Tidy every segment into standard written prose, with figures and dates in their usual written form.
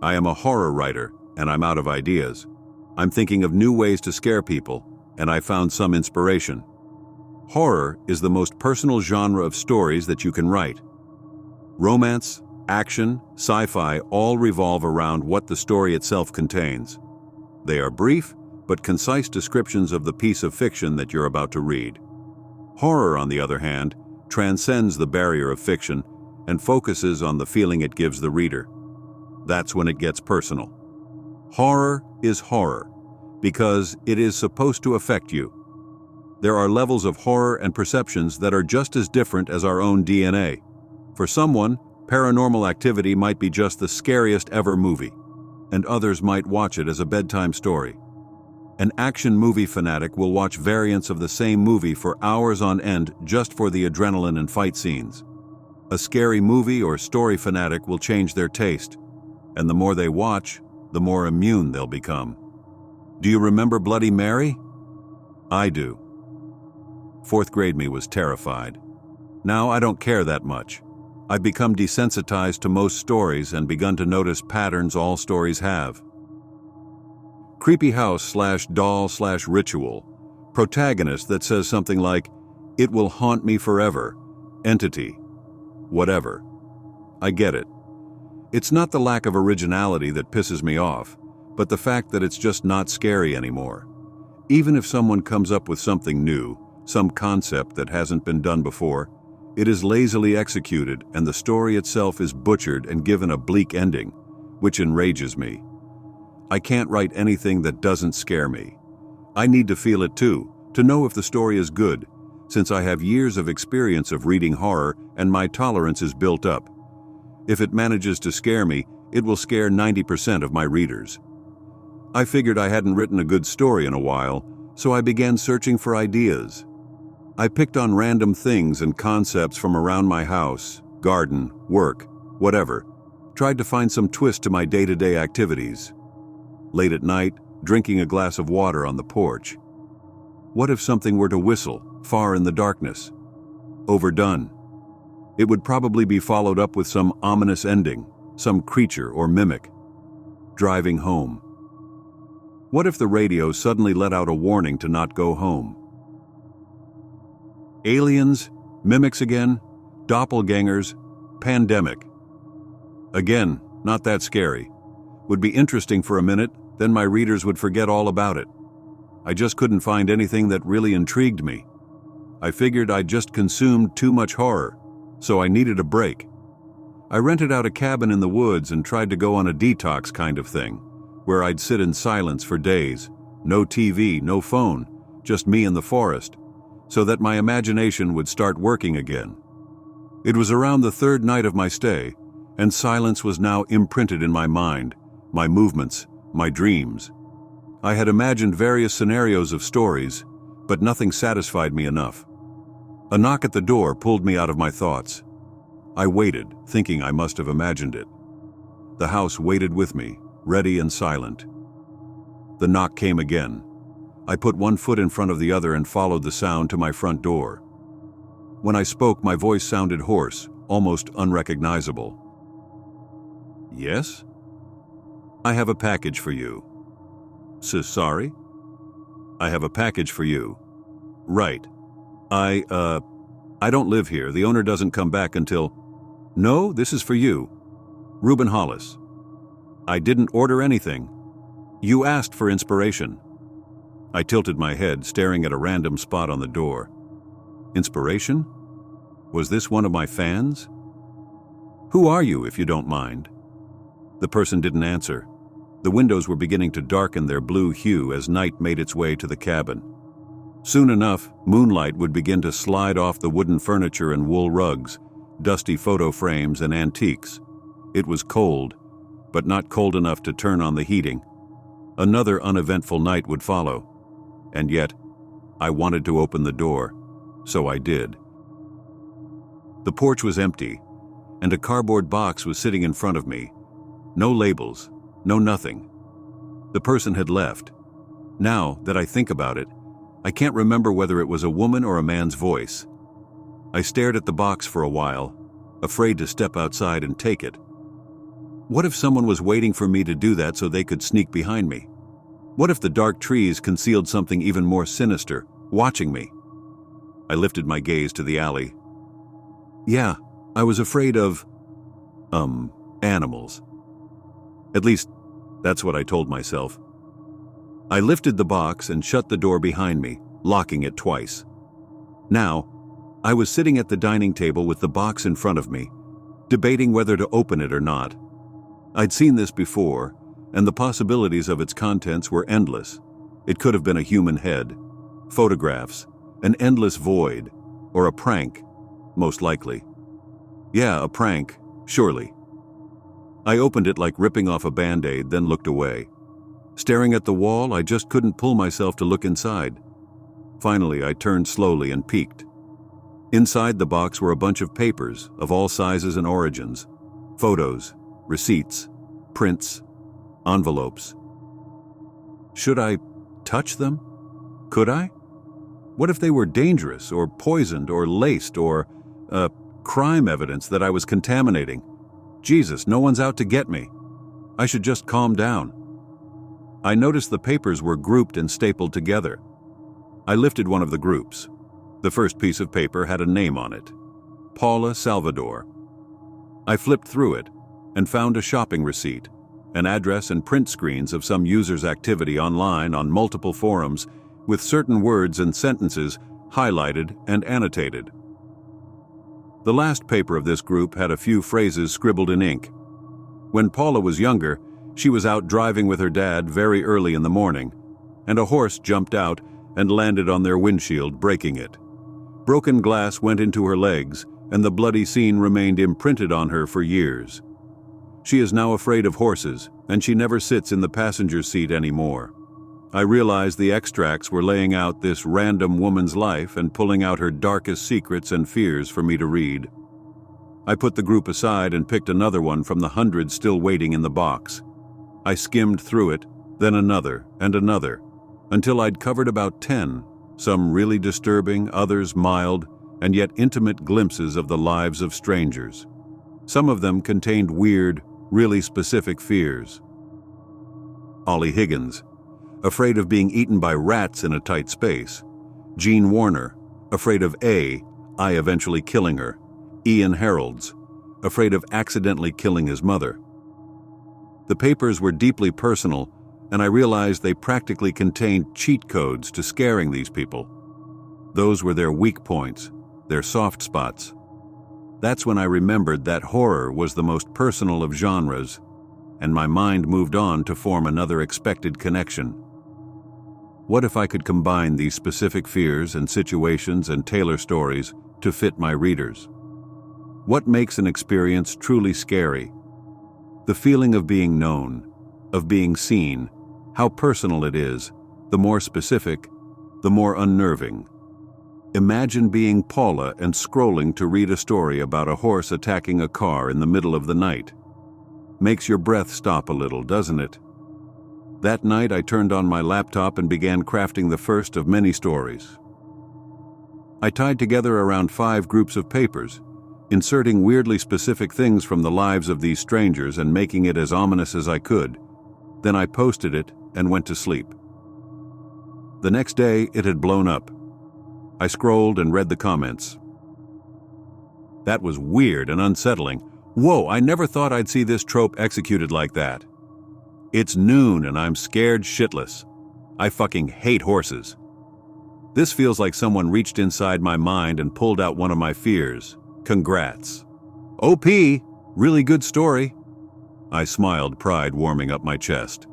I am a horror writer, and I'm out of ideas. I'm thinking of new ways to scare people, and I found some inspiration. Horror is the most personal genre of stories that you can write. Romance, action, sci-fi all revolve around what the story itself contains. They are brief, but concise descriptions of the piece of fiction that you're about to read. Horror, on the other hand, transcends the barrier of fiction and focuses on the feeling it gives the reader. That's when it gets personal. Horror is horror, because it is supposed to affect you. There are levels of horror and perceptions that are just as different as our own DNA. For someone, Paranormal Activity might be just the scariest ever movie, and others might watch it as a bedtime story. An action movie fanatic will watch variants of the same movie for hours on end just for the adrenaline and fight scenes. A scary movie or story fanatic will change their taste, and the more they watch, the more immune they'll become. Do you remember Bloody Mary? I do. Fourth grade me was terrified. Now I don't care that much. I've become desensitized to most stories and begun to notice patterns all stories have. Creepy house / doll / ritual. Protagonist that says something like, "It will haunt me forever." Entity. Whatever. I get it. It's not the lack of originality that pisses me off, but the fact that it's just not scary anymore. Even if someone comes up with something new, some concept that hasn't been done before, it is lazily executed and the story itself is butchered and given a bleak ending, which enrages me. I can't write anything that doesn't scare me. I need to feel it too, to know if the story is good, since I have years of experience of reading horror and my tolerance is built up. If it manages to scare me, it will scare 90% of my readers. I figured I hadn't written a good story in a while, so I began searching for ideas. I picked on random things and concepts from around my house, garden, work, whatever. Tried to find some twist to my day-to-day activities. Late at night, drinking a glass of water on the porch. What if something were to whistle, far in the darkness? Overdone. It would probably be followed up with some ominous ending, some creature or mimic. Driving home. What if the radio suddenly let out a warning to not go home? Aliens, mimics again, doppelgangers, pandemic. Again, not that scary. Would be interesting for a minute, then my readers would forget all about it. I just couldn't find anything that really intrigued me. I figured I'd just consumed too much horror, so I needed a break. I rented out a cabin in the woods and tried to go on a detox kind of thing, where I'd sit in silence for days, no TV, no phone, just me in the forest, so that my imagination would start working again. It was around the third night of my stay, and silence was now imprinted in my mind, my movements, my dreams. I had imagined various scenarios of stories, but nothing satisfied me enough. A knock at the door pulled me out of my thoughts. I waited, thinking I must have imagined it. The house waited with me, ready and silent. The knock came again. I put one foot in front of the other and followed the sound to my front door. When I spoke, my voice sounded hoarse, almost unrecognizable. Yes? I have a package for you. Sorry? I have a package for you. Right. I don't live here. The owner doesn't come back until... No, this is for you. Reuben Hollis. I didn't order anything. You asked for inspiration. I tilted my head, staring at a random spot on the door. Inspiration? Was this one of my fans? Who are you, if you don't mind? The person didn't answer. The windows were beginning to darken their blue hue as night made its way to the cabin. Soon enough, moonlight would begin to slide off the wooden furniture and wool rugs, dusty photo frames and antiques. It was cold, but not cold enough to turn on the heating. Another uneventful night would follow. And yet, I wanted to open the door, so I did. The porch was empty, and a cardboard box was sitting in front of me. No labels, no nothing. The person had left. Now that I think about it, I can't remember whether it was a woman or a man's voice. I stared at the box for a while, afraid to step outside and take it. What if someone was waiting for me to do that so they could sneak behind me? What if the dark trees concealed something even more sinister, watching me? I lifted my gaze to the alley. Yeah, I was afraid of, animals. At least, that's what I told myself. I lifted the box and shut the door behind me, locking it twice. Now, I was sitting at the dining table with the box in front of me, debating whether to open it or not. I'd seen this before, and the possibilities of its contents were endless. It could have been a human head, photographs, an endless void, or a prank, most likely. Yeah, a prank, surely. I opened it like ripping off a Band-Aid, then looked away. Staring at the wall, I just couldn't pull myself to look inside. Finally, I turned slowly and peeked. Inside the box were a bunch of papers of all sizes and origins. Photos, receipts, prints, envelopes. Should I touch them? Could I? What if they were dangerous or poisoned or laced or, crime evidence that I was contaminating? Jesus, no one's out to get me. I should just calm down. I noticed the papers were grouped and stapled together. I lifted one of the groups. The first piece of paper had a name on it. Paula Salvador. I flipped through it and found a shopping receipt, an address and print screens of some user's activity online on multiple forums with certain words and sentences highlighted and annotated. The last paper of this group had a few phrases scribbled in ink. When Paula was younger, she was out driving with her dad very early in the morning, and a horse jumped out and landed on their windshield, breaking it. Broken glass went into her legs, and the bloody scene remained imprinted on her for years. She is now afraid of horses, and she never sits in the passenger seat anymore. I realized the extracts were laying out this random woman's life and pulling out her darkest secrets and fears for me to read. I put the group aside and picked another one from the hundreds still waiting in the box. I skimmed through it, then another and another, until I'd covered about 10, some really disturbing, others mild, and yet intimate glimpses of the lives of strangers. Some of them contained weird, really specific fears. Ollie Higgins, afraid of being eaten by rats in a tight space. Jean Warner, afraid of I eventually killing her. Ian Harold's, afraid of accidentally killing his mother. The papers were deeply personal, and I realized they practically contained cheat codes to scaring these people. Those were their weak points, their soft spots. That's when I remembered that horror was the most personal of genres, and my mind moved on to form another expected connection. What if I could combine these specific fears and situations and tailor stories to fit my readers? What makes an experience truly scary? The feeling of being known, of being seen, how personal it is, the more specific, the more unnerving. Imagine being Paula and scrolling to read a story about a horse attacking a car in the middle of the night. Makes your breath stop a little, doesn't it? That night I turned on my laptop and began crafting the first of many stories. I tied together around 5 groups of papers, inserting weirdly specific things from the lives of these strangers and making it as ominous as I could. Then I posted it and went to sleep. The next day, it had blown up. I scrolled and read the comments. That was weird and unsettling. Whoa, I never thought I'd see this trope executed like that. It's noon and I'm scared shitless. I fucking hate horses. This feels like someone reached inside my mind and pulled out one of my fears. Congrats. OP, really good story. I smiled, pride warming up my chest.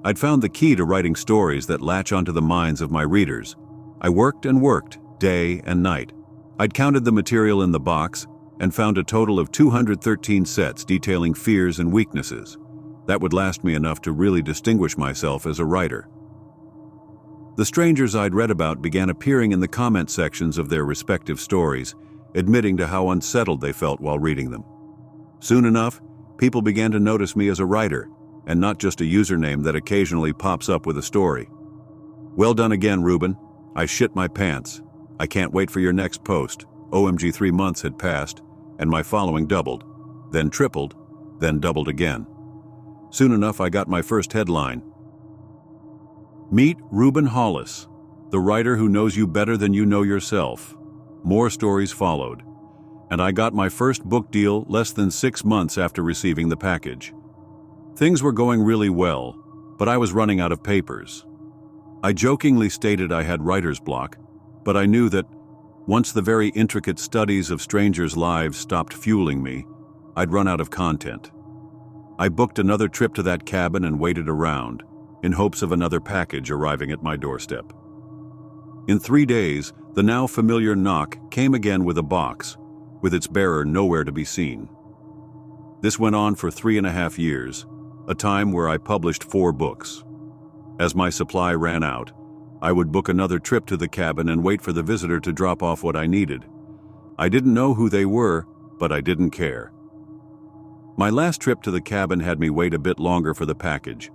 I'd found the key to writing stories that latch onto the minds of my readers. I worked and worked, day and night. I'd counted the material in the box and found a total of 213 sets detailing fears and weaknesses. That would last me enough to really distinguish myself as a writer. The strangers I'd read about began appearing in the comment sections of their respective stories, admitting to how unsettled they felt while reading them. Soon enough, people began to notice me as a writer, and not just a username that occasionally pops up with a story. Well done again, Ruben. I shit my pants. I can't wait for your next post. OMG, 3 months had passed, and my following doubled, then tripled, then doubled again. Soon enough, I got my first headline. Meet Reuben Hollis, the writer who knows you better than you know yourself. More stories followed, and I got my first book deal less than 6 months after receiving the package. Things were going really well, but I was running out of papers. I jokingly stated I had writer's block, but I knew that once the very intricate studies of strangers' lives stopped fueling me, I'd run out of content. I booked another trip to that cabin and waited around, in hopes of another package arriving at my doorstep. In 3 days, the now familiar knock came again with a box, with its bearer nowhere to be seen. This went on for 3.5 years, a time where I published 4 books. As my supply ran out, I would book another trip to the cabin and wait for the visitor to drop off what I needed. I didn't know who they were, but I didn't care. My last trip to the cabin had me wait a bit longer for the package.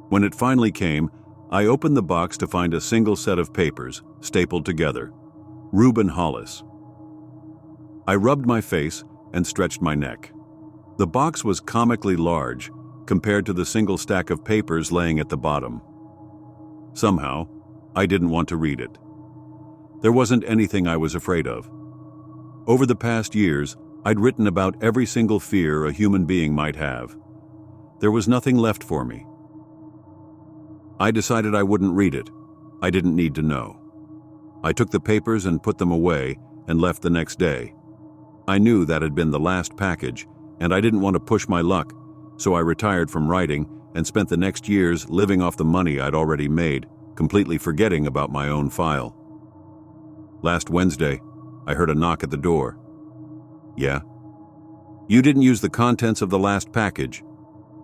When it finally came, I opened the box to find a single set of papers, stapled together. Reuben Hollis. I rubbed my face and stretched my neck. The box was comically large compared to the single stack of papers laying at the bottom. Somehow, I didn't want to read it. There wasn't anything I was afraid of. Over the past years, I'd written about every single fear a human being might have. There was nothing left for me. I decided I wouldn't read it. I didn't need to know. I took the papers and put them away and left the next day. I knew that had been the last package, and I didn't want to push my luck, so I retired from writing and spent the next years living off the money I'd already made, completely forgetting about my own file. Last Wednesday, I heard a knock at the door. Yeah? You didn't use the contents of the last package.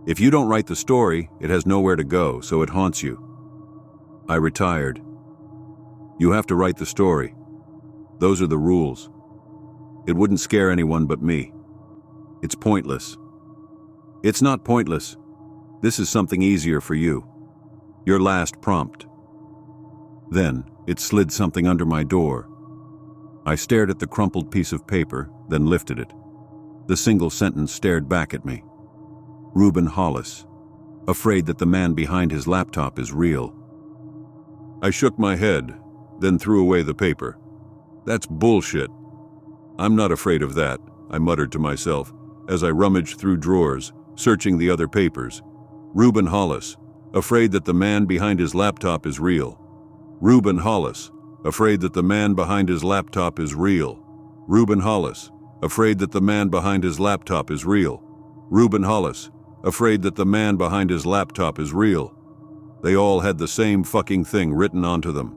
If you don't write the story, it has nowhere to go, so it haunts you. I retired. You have to write the story. Those are the rules. It wouldn't scare anyone but me. It's pointless. It's not pointless. This is something easier for you. Your last prompt. Then it slid something under my door. I stared at the crumpled piece of paper, then lifted it. The single sentence stared back at me. Reuben Hollis, afraid that the man behind his laptop is real. I shook my head, then threw away the paper. That's bullshit. I'm not afraid of that, I muttered to myself as I rummaged through drawers, searching the other papers. Reuben Hollis, afraid that the man behind his laptop is real. Reuben Hollis, afraid that the man behind his laptop is real. Reuben Hollis, afraid that the man behind his laptop is real. Reuben Hollis, afraid that the man behind his laptop is real. They all had the same fucking thing written onto them.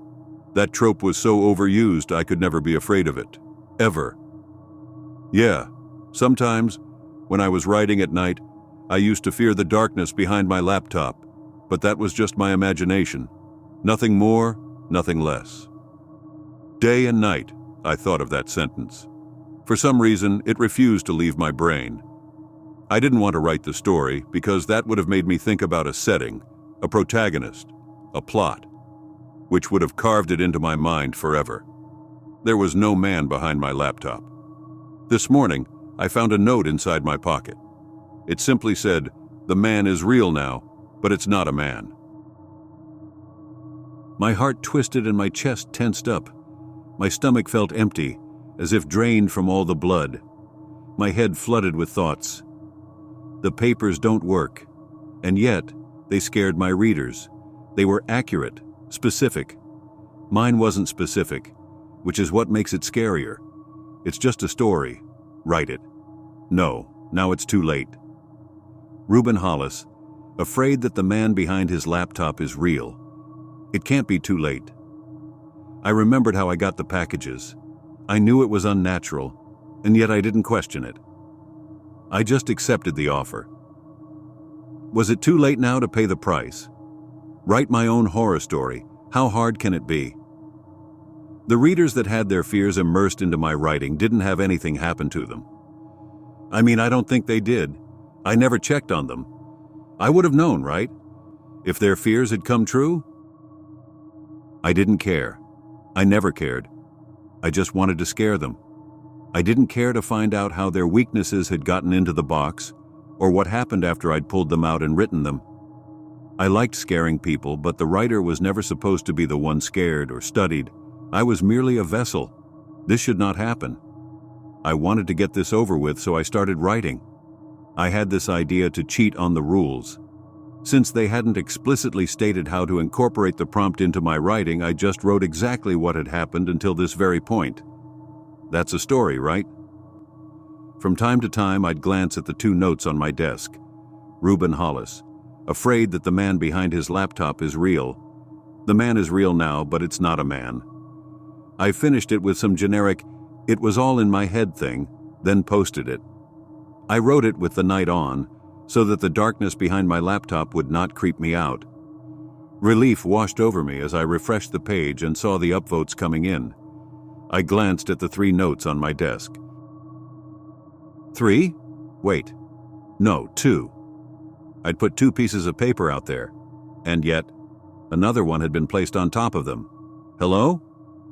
That trope was so overused I could never be afraid of it. Ever. Yeah, sometimes, when I was writing at night, I used to fear the darkness behind my laptop, but that was just my imagination. Nothing more, nothing less. Day and night, I thought of that sentence. For some reason, it refused to leave my brain. I didn't want to write the story because that would have made me think about a setting, a protagonist, a plot, which would have carved it into my mind forever. There was no man behind my laptop. This morning, I found a note inside my pocket. It simply said, "The man is real now, but it's not a man." My heart twisted and my chest tensed up. My stomach felt empty, as if drained from all the blood. My head flooded with thoughts. The papers don't work, and yet they scared my readers. They were accurate, specific. Mine wasn't specific, which is what makes it scarier. It's just a story. Write it. No, now it's too late. Reuben Hollis, afraid that the man behind his laptop is real. It can't be too late. I remembered how I got the packages. I knew it was unnatural, and yet I didn't question it. I just accepted the offer. Was it too late now to pay the price? Write my own horror story. How hard can it be? The readers that had their fears immersed into my writing didn't have anything happen to them. I mean, I don't think they did. I never checked on them. I would have known, right? If their fears had come true? I didn't care. I never cared. I just wanted to scare them. I didn't care to find out how their weaknesses had gotten into the box, or what happened after I'd pulled them out and written them. I liked scaring people, but the writer was never supposed to be the one scared or studied. I was merely a vessel. This should not happen. I wanted to get this over with, so I started writing. I had this idea to cheat on the rules. Since they hadn't explicitly stated how to incorporate the prompt into my writing, I just wrote exactly what had happened until this very point. That's a story, right? From time to time, I'd glance at the 2 notes on my desk. Reuben Hollis, afraid that the man behind his laptop is real. The man is real now, but it's not a man. I finished it with some generic, "it was all in my head" thing, then posted it. I wrote it with the night on, so that the darkness behind my laptop would not creep me out. Relief washed over me as I refreshed the page and saw the upvotes coming in. I glanced at the 3 notes on my desk. 3? Wait. No, 2. I'd put 2 pieces of paper out there, and yet another one had been placed on top of them. Hello?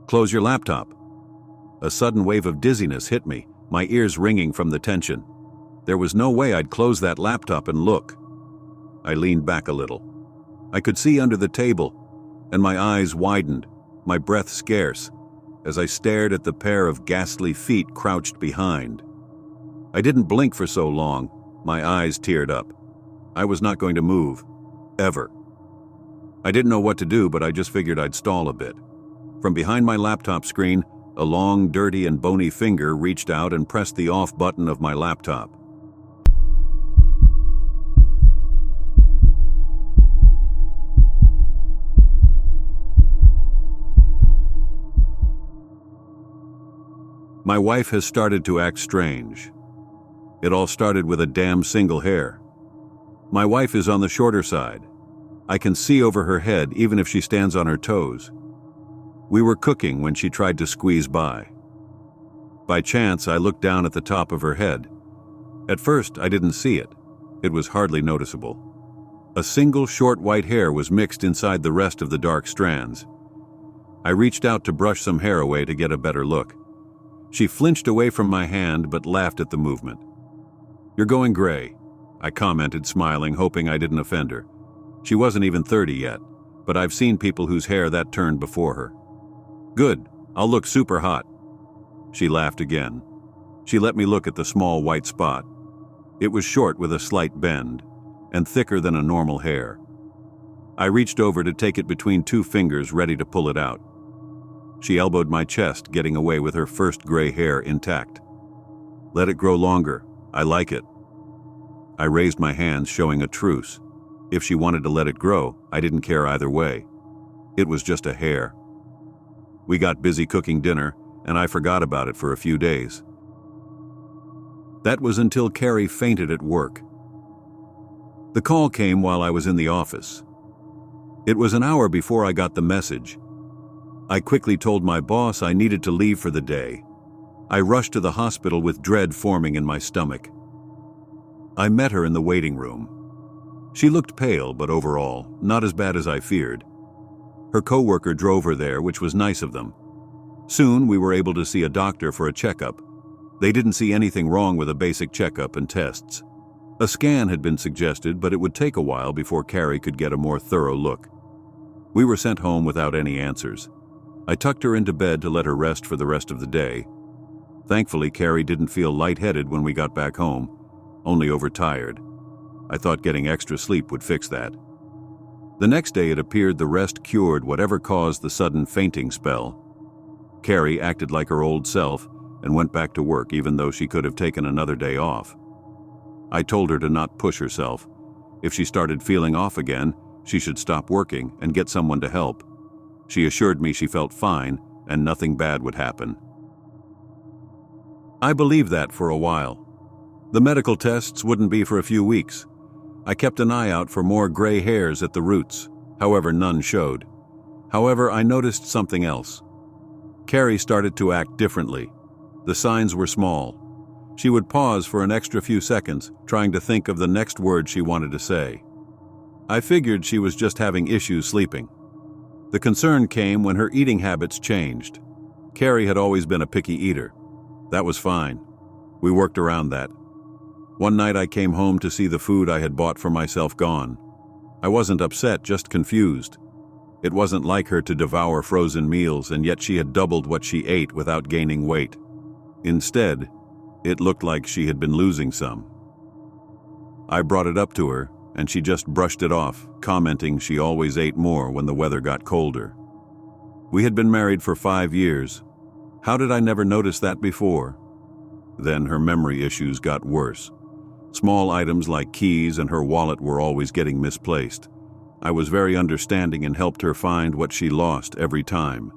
Close your laptop. A sudden wave of dizziness hit me, my ears ringing from the tension. There was no way I'd close that laptop and look. I leaned back a little. I could see under the table, and my eyes widened, my breath scarce, as I stared at the pair of ghastly feet crouched behind. I didn't blink for so long, my eyes teared up. I was not going to move. Ever. I didn't know what to do, but I just figured I'd stall a bit. From behind my laptop screen, a long, dirty, and bony finger reached out and pressed the off button of my laptop. My wife has started to act strange. It all started with a damn single hair. My wife is on the shorter side. I can see over her head even if she stands on her toes. We were cooking when she tried to squeeze by. By chance, I looked down at the top of her head. At first, I didn't see it. It was hardly noticeable. A single short white hair was mixed inside the rest of the dark strands. I reached out to brush some hair away to get a better look. She flinched away from my hand but laughed at the movement. "You're going gray," I commented, smiling, hoping I didn't offend her. She wasn't even 30 yet, but I've seen people whose hair that turned before her. "Good, I'll look super hot." She laughed again. She let me look at the small white spot. It was short with a slight bend, and thicker than a normal hair. I reached over to take it between 2 fingers, ready to pull it out. She elbowed my chest, getting away with her first gray hair intact. "Let it grow longer. I like it." I raised my hands, showing a truce. If she wanted to let it grow, I didn't care either way. It was just a hair. We got busy cooking dinner, and I forgot about it for a few days. That was until Carrie fainted at work. The call came while I was in the office. It was an hour before I got the message. I quickly told my boss I needed to leave for the day. I rushed to the hospital with dread forming in my stomach. I met her in the waiting room. She looked pale, but overall, not as bad as I feared. Her coworker drove her there, which was nice of them. Soon, we were able to see a doctor for a checkup. They didn't see anything wrong with a basic checkup and tests. A scan had been suggested, but it would take a while before Carrie could get a more thorough look. We were sent home without any answers. I tucked her into bed to let her rest for the rest of the day. Thankfully, Carrie didn't feel lightheaded when we got back home, only overtired. I thought getting extra sleep would fix that. The next day it appeared the rest cured whatever caused the sudden fainting spell. Carrie acted like her old self and went back to work even though she could have taken another day off. I told her to not push herself. If she started feeling off again, she should stop working and get someone to help. She assured me she felt fine and nothing bad would happen. I believed that for a while. The medical tests wouldn't be for a few weeks. I kept an eye out for more gray hairs at the roots, however none showed. However, I noticed something else. Carrie started to act differently. The signs were small. She would pause for an extra few seconds, trying to think of the next word she wanted to say. I figured she was just having issues sleeping. The concern came when her eating habits changed. Carrie had always been a picky eater. That was fine. We worked around that. One night I came home to see the food I had bought for myself gone. I wasn't upset, just confused. It wasn't like her to devour frozen meals, and yet she had doubled what she ate without gaining weight. Instead, it looked like she had been losing some. I brought it up to her, and she just brushed it off, commenting she always ate more when the weather got colder. We had been married for 5 years. How did I never notice that before? Then her memory issues got worse. Small items like keys and her wallet were always getting misplaced. I was very understanding and helped her find what she lost every time.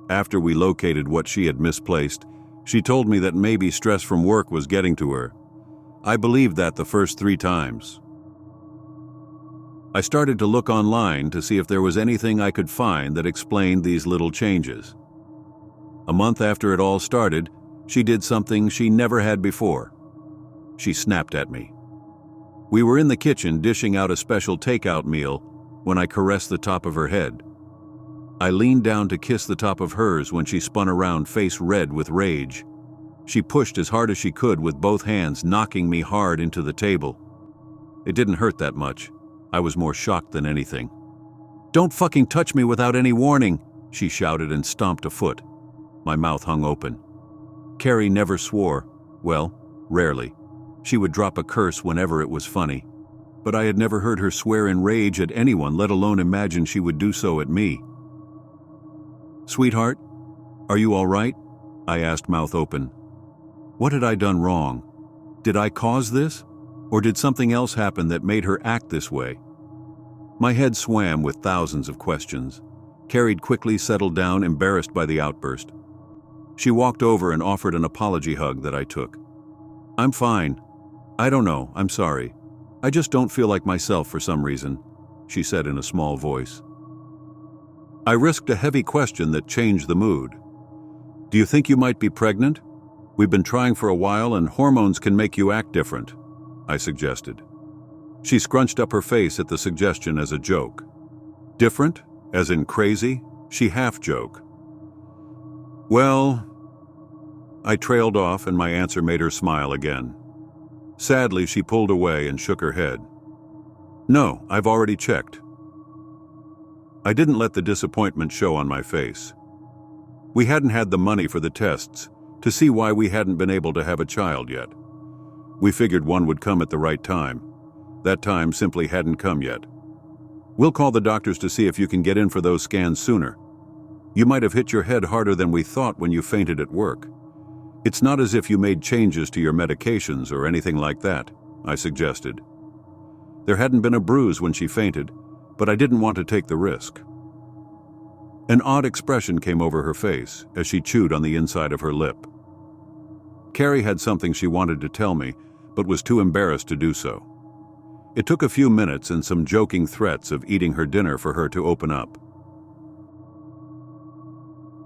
After we located what she had misplaced, she told me that maybe stress from work was getting to her. I believed that the first 3 times. I started to look online to see if there was anything I could find that explained these little changes. A month after it all started, she did something she never had before. She snapped at me. We were in the kitchen dishing out a special takeout meal when I caressed the top of her head. I leaned down to kiss the top of hers when she spun around, face red with rage. She pushed as hard as she could with both hands, knocking me hard into the table. It didn't hurt that much. I was more shocked than anything. "Don't fucking touch me without any warning," she shouted and stomped a foot. My mouth hung open. Carrie never swore. Well, rarely. She would drop a curse whenever it was funny. But I had never heard her swear in rage at anyone, let alone imagine she would do so at me. "Sweetheart, are you all right?" I asked, mouth open. What had I done wrong? Did I cause this? Or did something else happen that made her act this way? My head swam with thousands of questions. Carrie quickly settled down, embarrassed by the outburst. She walked over and offered an apology hug that I took. "I'm fine. I don't know, I'm sorry. I just don't feel like myself for some reason," she said in a small voice. I risked a heavy question that changed the mood. "Do you think you might be pregnant? We've been trying for a while and hormones can make you act different," I suggested. She scrunched up her face at the suggestion as a joke. "Different? As in crazy?" she half-joked. "Well," I trailed off, and my answer made her smile again. Sadly, she pulled away and shook her head. "No, I've already checked." I didn't let the disappointment show on my face. We hadn't had the money for the tests to see why we hadn't been able to have a child yet. We figured one would come at the right time. That time simply hadn't come yet. "We'll call the doctors to see if you can get in for those scans sooner. You might have hit your head harder than we thought when you fainted at work. It's not as if you made changes to your medications or anything like that," I suggested. There hadn't been a bruise when she fainted, but I didn't want to take the risk. An odd expression came over her face as she chewed on the inside of her lip. Carrie had something she wanted to tell me, but was too embarrassed to do so. It took a few minutes and some joking threats of eating her dinner for her to open up.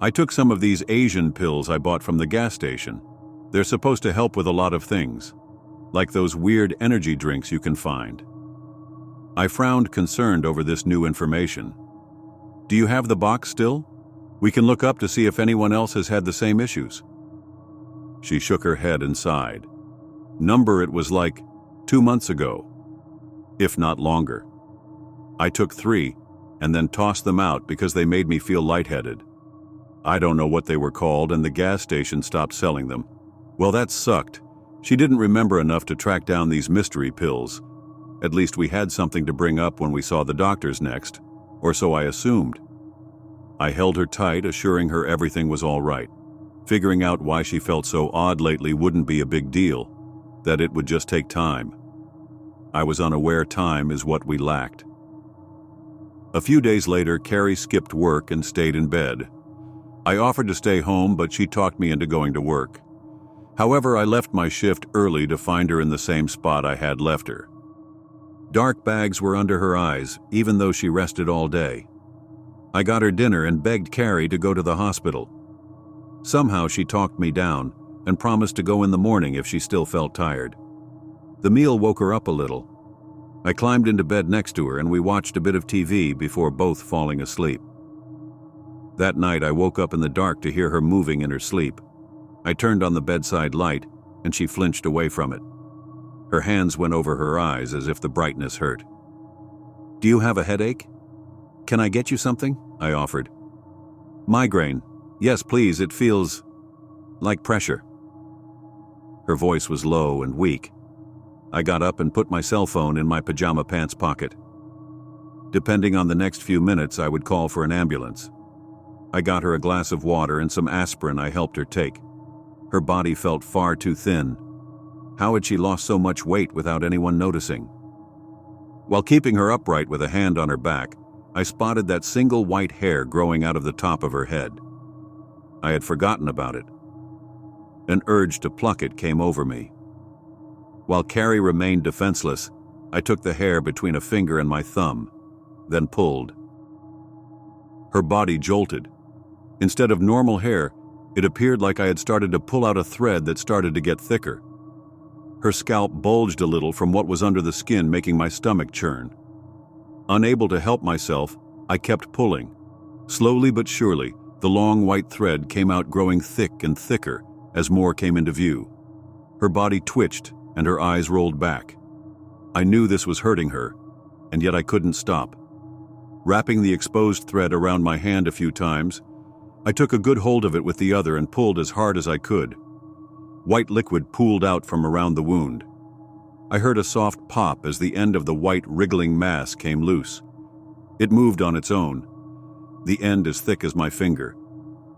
I took some of these Asian pills I bought from the gas station. They're supposed to help with a lot of things, like those weird energy drinks you can find. I frowned, concerned over this new information. "Do you have the box still? We can look up to see if anyone else has had the same issues." She shook her head and sighed. It was like 2 months ago, if not longer. I took 3 and then tossed them out because they made me feel lightheaded. I don't know what they were called, and the gas station stopped selling them. Well, that sucked. She didn't remember enough to track down these mystery pills. At least we had something to bring up when we saw the doctors next, or so I assumed. I held her tight, assuring her everything was all right. Figuring out why she felt so odd lately wouldn't be a big deal, that it would just take time. I was unaware time is what we lacked. A few days later, Carrie skipped work and stayed in bed. I offered to stay home, but she talked me into going to work. However, I left my shift early to find her in the same spot I had left her. Dark bags were under her eyes, even though she rested all day. I got her dinner and begged Carrie to go to the hospital. Somehow she talked me down and promised to go in the morning if she still felt tired. The meal woke her up a little. I climbed into bed next to her and we watched a bit of TV before both falling asleep. That night I woke up in the dark to hear her moving in her sleep. I turned on the bedside light and she flinched away from it. Her hands went over her eyes as if the brightness hurt. "Do you have a headache? Can I get you something?" I offered. "Migraine. Yes, please, it feels like pressure." Her voice was low and weak. I got up and put my cell phone in my pajama pants pocket. Depending on the next few minutes, I would call for an ambulance. I got her a glass of water and some aspirin I helped her take. Her body felt far too thin. How had she lost so much weight without anyone noticing? While keeping her upright with a hand on her back, I spotted that single white hair growing out of the top of her head. I had forgotten about it. An urge to pluck it came over me. While Carrie remained defenseless, I took the hair between a finger and my thumb, then pulled. Her body jolted. Instead of normal hair, it appeared like I had started to pull out a thread that started to get thicker. Her scalp bulged a little from what was under the skin, making my stomach churn. Unable to help myself, I kept pulling. Slowly but surely, the long white thread came out, growing thick and thicker as more came into view. Her body twitched and her eyes rolled back. I knew this was hurting her, and yet I couldn't stop. Wrapping the exposed thread around my hand a few times, I took a good hold of it with the other and pulled as hard as I could. White liquid pooled out from around the wound. I heard a soft pop as the end of the white wriggling mass came loose. It moved on its own, the end as thick as my finger.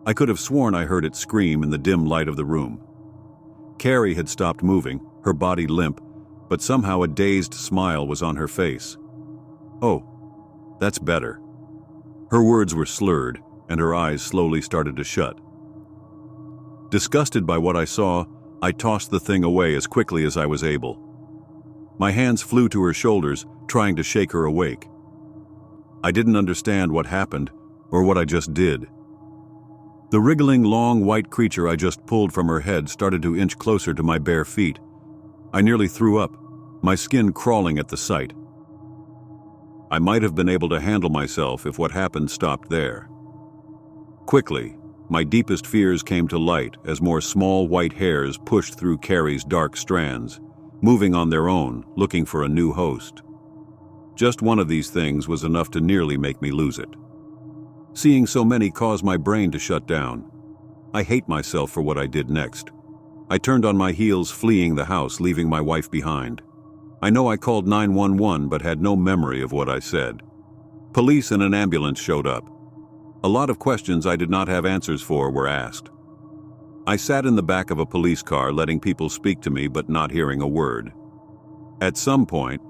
I could have sworn I heard it scream in the dim light of the room. Carrie had stopped moving, her body limp, but somehow a dazed smile was on her face. "Oh, that's better." Her words were slurred, and her eyes slowly started to shut. Disgusted by what I saw, I tossed the thing away as quickly as I was able. My hands flew to her shoulders, trying to shake her awake. I didn't understand what happened, or what I just did. The wriggling, long, white creature I just pulled from her head started to inch closer to my bare feet. I nearly threw up, my skin crawling at the sight. I might have been able to handle myself if what happened stopped there. Quickly, my deepest fears came to light as more small white hairs pushed through Carrie's dark strands, moving on their own, looking for a new host. Just one of these things was enough to nearly make me lose it. Seeing so many caused my brain to shut down. I hate myself for what I did next. I turned on my heels, fleeing the house, leaving my wife behind. I know I called 911, but had no memory of what I said. Police and an ambulance showed up. A lot of questions I did not have answers for were asked. I sat in the back of a police car, letting people speak to me but not hearing a word. At some point,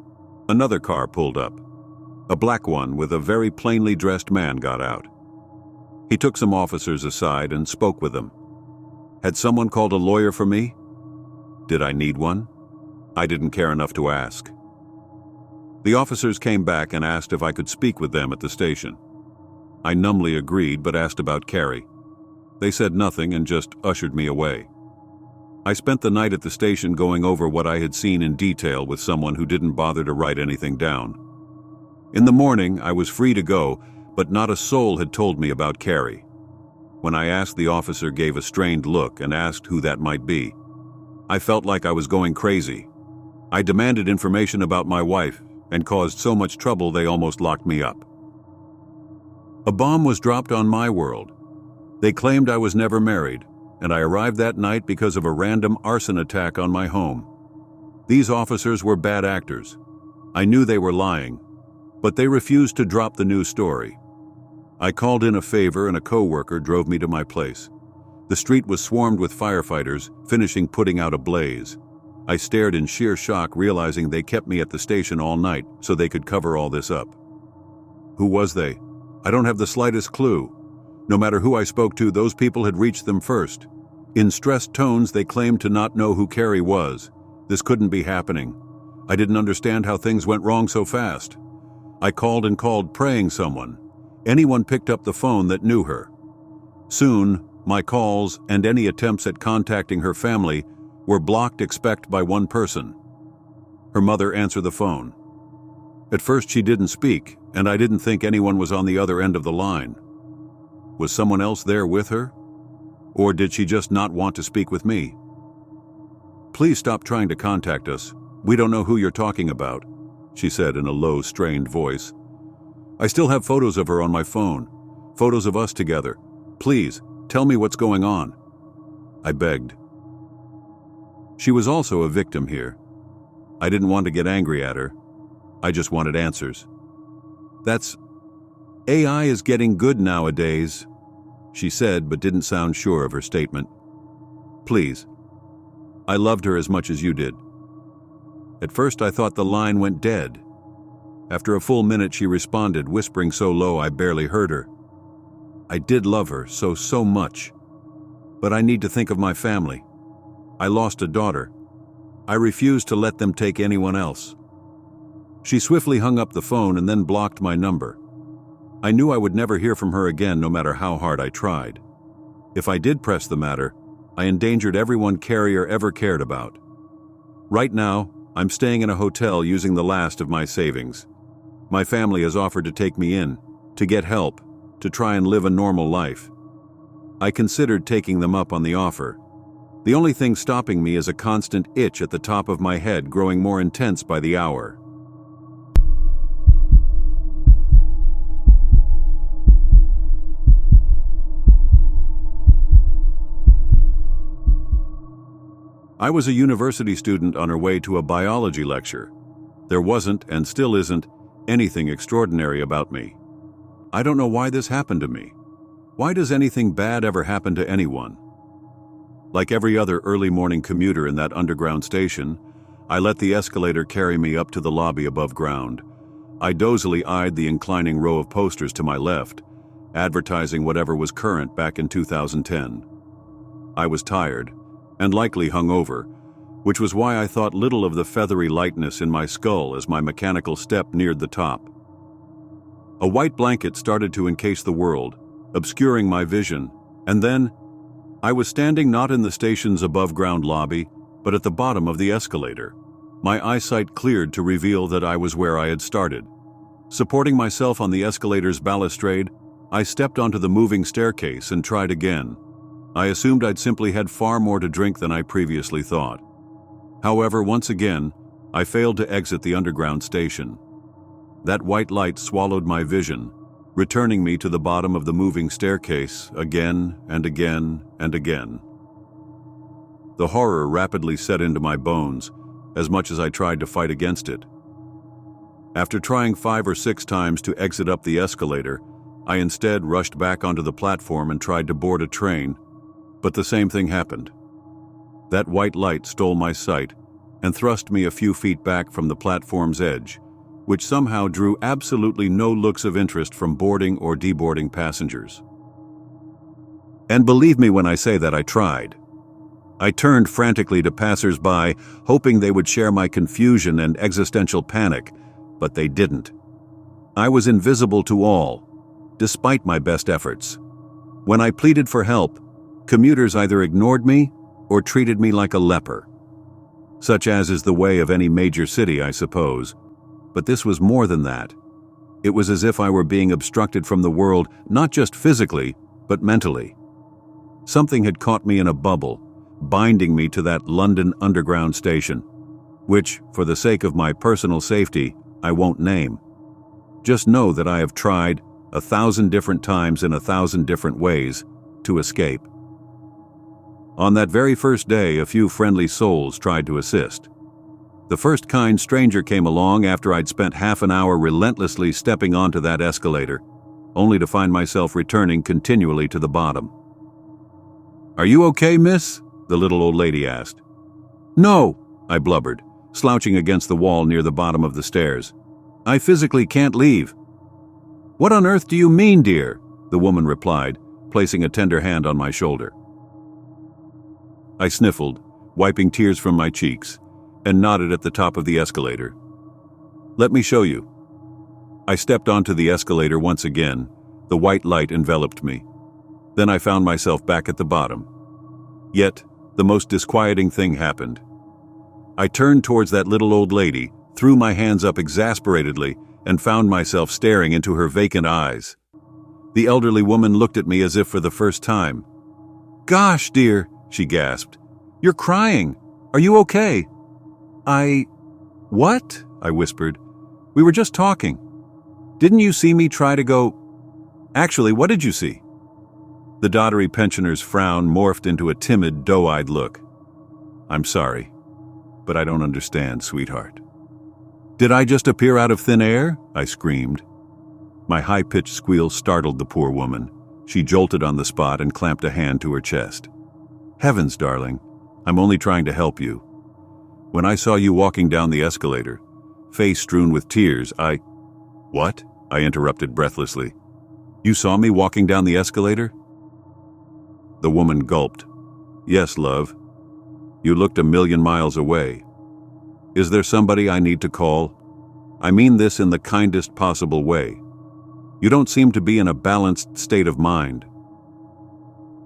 another car pulled up. A black one with a very plainly dressed man got out. He took some officers aside and spoke with them. Had someone called a lawyer for me? Did I need one? I didn't care enough to ask. The officers came back and asked if I could speak with them at the station. I numbly agreed but asked about Carrie. They said nothing and just ushered me away. I spent the night at the station going over what I had seen in detail with someone who didn't bother to write anything down. In the morning, I was free to go, but not a soul had told me about Carrie. When I asked, the officer gave a strained look and asked who that might be. I felt like I was going crazy. I demanded information about my wife and caused so much trouble they almost locked me up. A bomb was dropped on my world. They claimed I was never married, and I arrived that night because of a random arson attack on my home. These officers were bad actors. I knew they were lying, but they refused to drop the news story. I called in a favor and a co-worker drove me to my place. The street was swarmed with firefighters, finishing putting out a blaze. I stared in sheer shock, realizing they kept me at the station all night so they could cover all this up. Who was they? I don't have the slightest clue. No matter who I spoke to, those people had reached them first. In stressed tones, they claimed to not know who Carrie was. This couldn't be happening. I didn't understand how things went wrong so fast. I called and called, praying someone. Anyone picked up the phone that knew her. Soon, my calls and any attempts at contacting her family were blocked except by one person. Her mother answered the phone. At first she didn't speak, and I didn't think anyone was on the other end of the line. Was someone else there with her? Or did she just not want to speak with me? Please stop trying to contact us. "We don't know who you're talking about," she said in a low, strained voice. "I still have photos of her on my phone, photos of us together. Please, tell me what's going on," I begged. She was also a victim here. I didn't want to get angry at her. I just wanted answers. "AI is getting good nowadays," she said, but didn't sound sure of her statement. "Please. I loved her as much as you did." At first I thought the line went dead. After a full minute she responded, whispering so low I barely heard her. "I did love her so much. But I need to think of my family. I lost a daughter. I refuse to let them take anyone else." She swiftly hung up the phone and then blocked my number. I knew I would never hear from her again, no matter how hard I tried. If I did press the matter, I endangered everyone Carrier ever cared about. Right now, I'm staying in a hotel using the last of my savings. My family has offered to take me in, to get help, to try and live a normal life. I considered taking them up on the offer. The only thing stopping me is a constant itch at the top of my head, growing more intense by the hour. I was a university student on her way to a biology lecture. There wasn't, and still isn't, anything extraordinary about me. I don't know why this happened to me. Why does anything bad ever happen to anyone? Like every other early morning commuter in that underground station, I let the escalator carry me up to the lobby above ground. I dozily eyed the inclining row of posters to my left, advertising whatever was current back in 2010. I was tired, and likely hungover, which was why I thought little of the feathery lightness in my skull as my mechanical step neared the top. A white blanket started to encase the world, obscuring my vision, and then I was standing not in the station's above-ground lobby, but at the bottom of the escalator. My eyesight cleared to reveal that I was where I had started. Supporting myself on the escalator's balustrade, I stepped onto the moving staircase and tried again. I assumed I'd simply had far more to drink than I previously thought. However, once again, I failed to exit the underground station. That white light swallowed my vision, returning me to the bottom of the moving staircase again and again and again. The horror rapidly set into my bones, as much as I tried to fight against it. After trying 5 or 6 times to exit up the escalator, I instead rushed back onto the platform and tried to board a train, but the same thing happened. That white light stole my sight and thrust me a few feet back from the platform's edge, which somehow drew absolutely no looks of interest from boarding or deboarding passengers. And believe me when I say that I tried. I turned frantically to passers-by, hoping they would share my confusion and existential panic, but they didn't. I was invisible to all, despite my best efforts. When I pleaded for help, commuters either ignored me or treated me like a leper. Such as is the way of any major city, I suppose. But this was more than that. It was as if I were being obstructed from the world, not just physically, but mentally. Something had caught me in a bubble, binding me to that London underground station, which, for the sake of my personal safety, I won't name. Just know that I have tried 1,000 different times in 1,000 different ways to escape. On that very first day, a few friendly souls tried to assist. The first kind stranger came along after I'd spent half an hour relentlessly stepping onto that escalator, only to find myself returning continually to the bottom. "Are you okay, miss?" the little old lady asked. "No," I blubbered, slouching against the wall near the bottom of the stairs. "I physically can't leave." "What on earth do you mean, dear?" the woman replied, placing a tender hand on my shoulder. I sniffled, wiping tears from my cheeks, and nodded at the top of the escalator. "Let me show you." I stepped onto the escalator once again. The white light enveloped me. Then I found myself back at the bottom. Yet, the most disquieting thing happened. I turned towards that little old lady, threw my hands up exasperatedly, and found myself staring into her vacant eyes. The elderly woman looked at me as if for the first time. "Gosh, dear," she gasped. "You're crying. Are you okay?" What? I whispered. We were just talking. Didn't you see me try to go? Actually, what did you see? The doddery pensioner's frown morphed into a timid, doe-eyed look. I'm sorry, but I don't understand, sweetheart. Did I just appear out of thin air? I screamed. My high-pitched squeal startled the poor woman. She jolted on the spot and clamped a hand to her chest. Heavens, darling, I'm only trying to help you. When I saw you walking down the escalator, face strewn with tears, What? I interrupted breathlessly. You saw me walking down the escalator? The woman gulped. Yes, love. You looked 1,000,000 miles away. Is there somebody I need to call? I mean this in the kindest possible way. You don't seem to be in a balanced state of mind.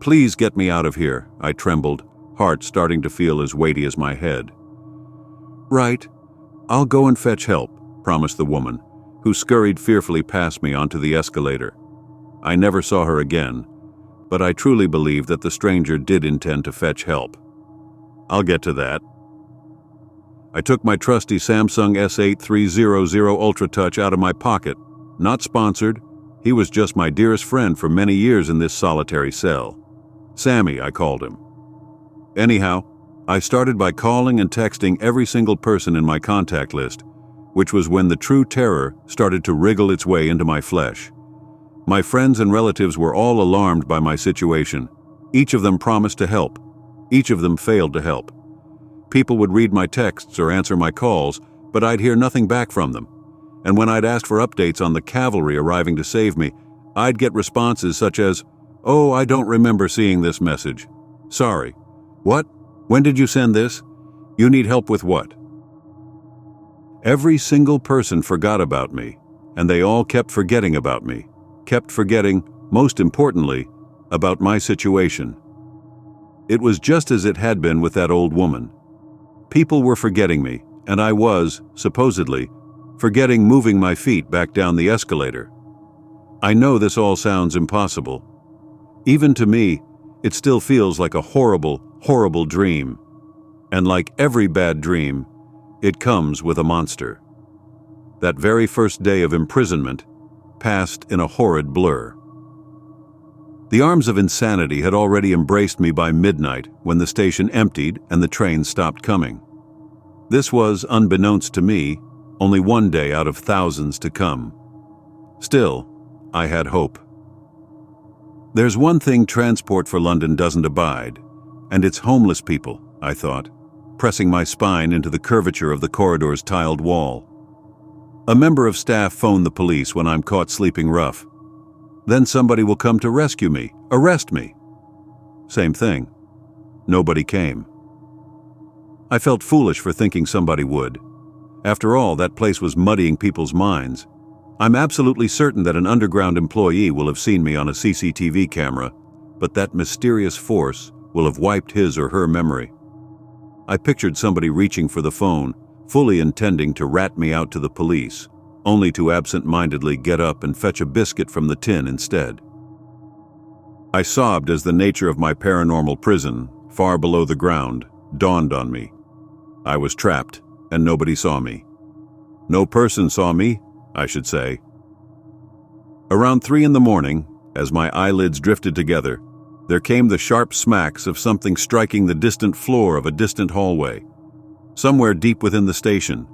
Please get me out of here, I trembled, heart starting to feel as weighty as my head. Right. I'll go and fetch help, promised the woman, who scurried fearfully past me onto the escalator. I never saw her again, but I truly believe that the stranger did intend to fetch help. I'll get to that. I took my trusty Samsung S8300 Ultra Touch out of my pocket. Not sponsored, he was just my dearest friend for many years in this solitary cell. Sammy, I called him. Anyhow, I started by calling and texting every single person in my contact list, which was when the true terror started to wriggle its way into my flesh. My friends and relatives were all alarmed by my situation. Each of them promised to help. Each of them failed to help. People would read my texts or answer my calls, but I'd hear nothing back from them. And when I'd asked for updates on the cavalry arriving to save me, I'd get responses such as, "Oh, I don't remember seeing this message. Sorry. What? When did you send this? You need help with what?" Every single person forgot about me, and they all kept forgetting about me, kept forgetting, most importantly, about my situation. It was just as it had been with that old woman. People were forgetting me, and I was, supposedly, forgetting moving my feet back down the escalator. I know this all sounds impossible. Even to me, it still feels like a horrible, horrible dream. And like every bad dream, it comes with a monster. That very first day of imprisonment passed in a horrid blur. The arms of insanity had already embraced me by midnight when the station emptied and the train stopped coming. This was, unbeknownst to me, only one day out of thousands to come. Still, I had hope. There's one thing Transport for London doesn't abide, and it's homeless people, I thought, pressing my spine into the curvature of the corridor's tiled wall. A member of staff phoned the police when I'm caught sleeping rough. Then somebody will come to rescue me, arrest me. Same thing. Nobody came. I felt foolish for thinking somebody would. After all, that place was muddying people's minds. I'm absolutely certain that an underground employee will have seen me on a CCTV camera, but that mysterious force will have wiped his or her memory. I pictured somebody reaching for the phone, fully intending to rat me out to the police, only to absent-mindedly get up and fetch a biscuit from the tin instead. I sobbed as the nature of my paranormal prison, far below the ground, dawned on me. I was trapped, and nobody saw me. No person saw me, I should say. Around 3 in the morning, as my eyelids drifted together, there came the sharp smacks of something striking the distant floor of a distant hallway, somewhere deep within the station.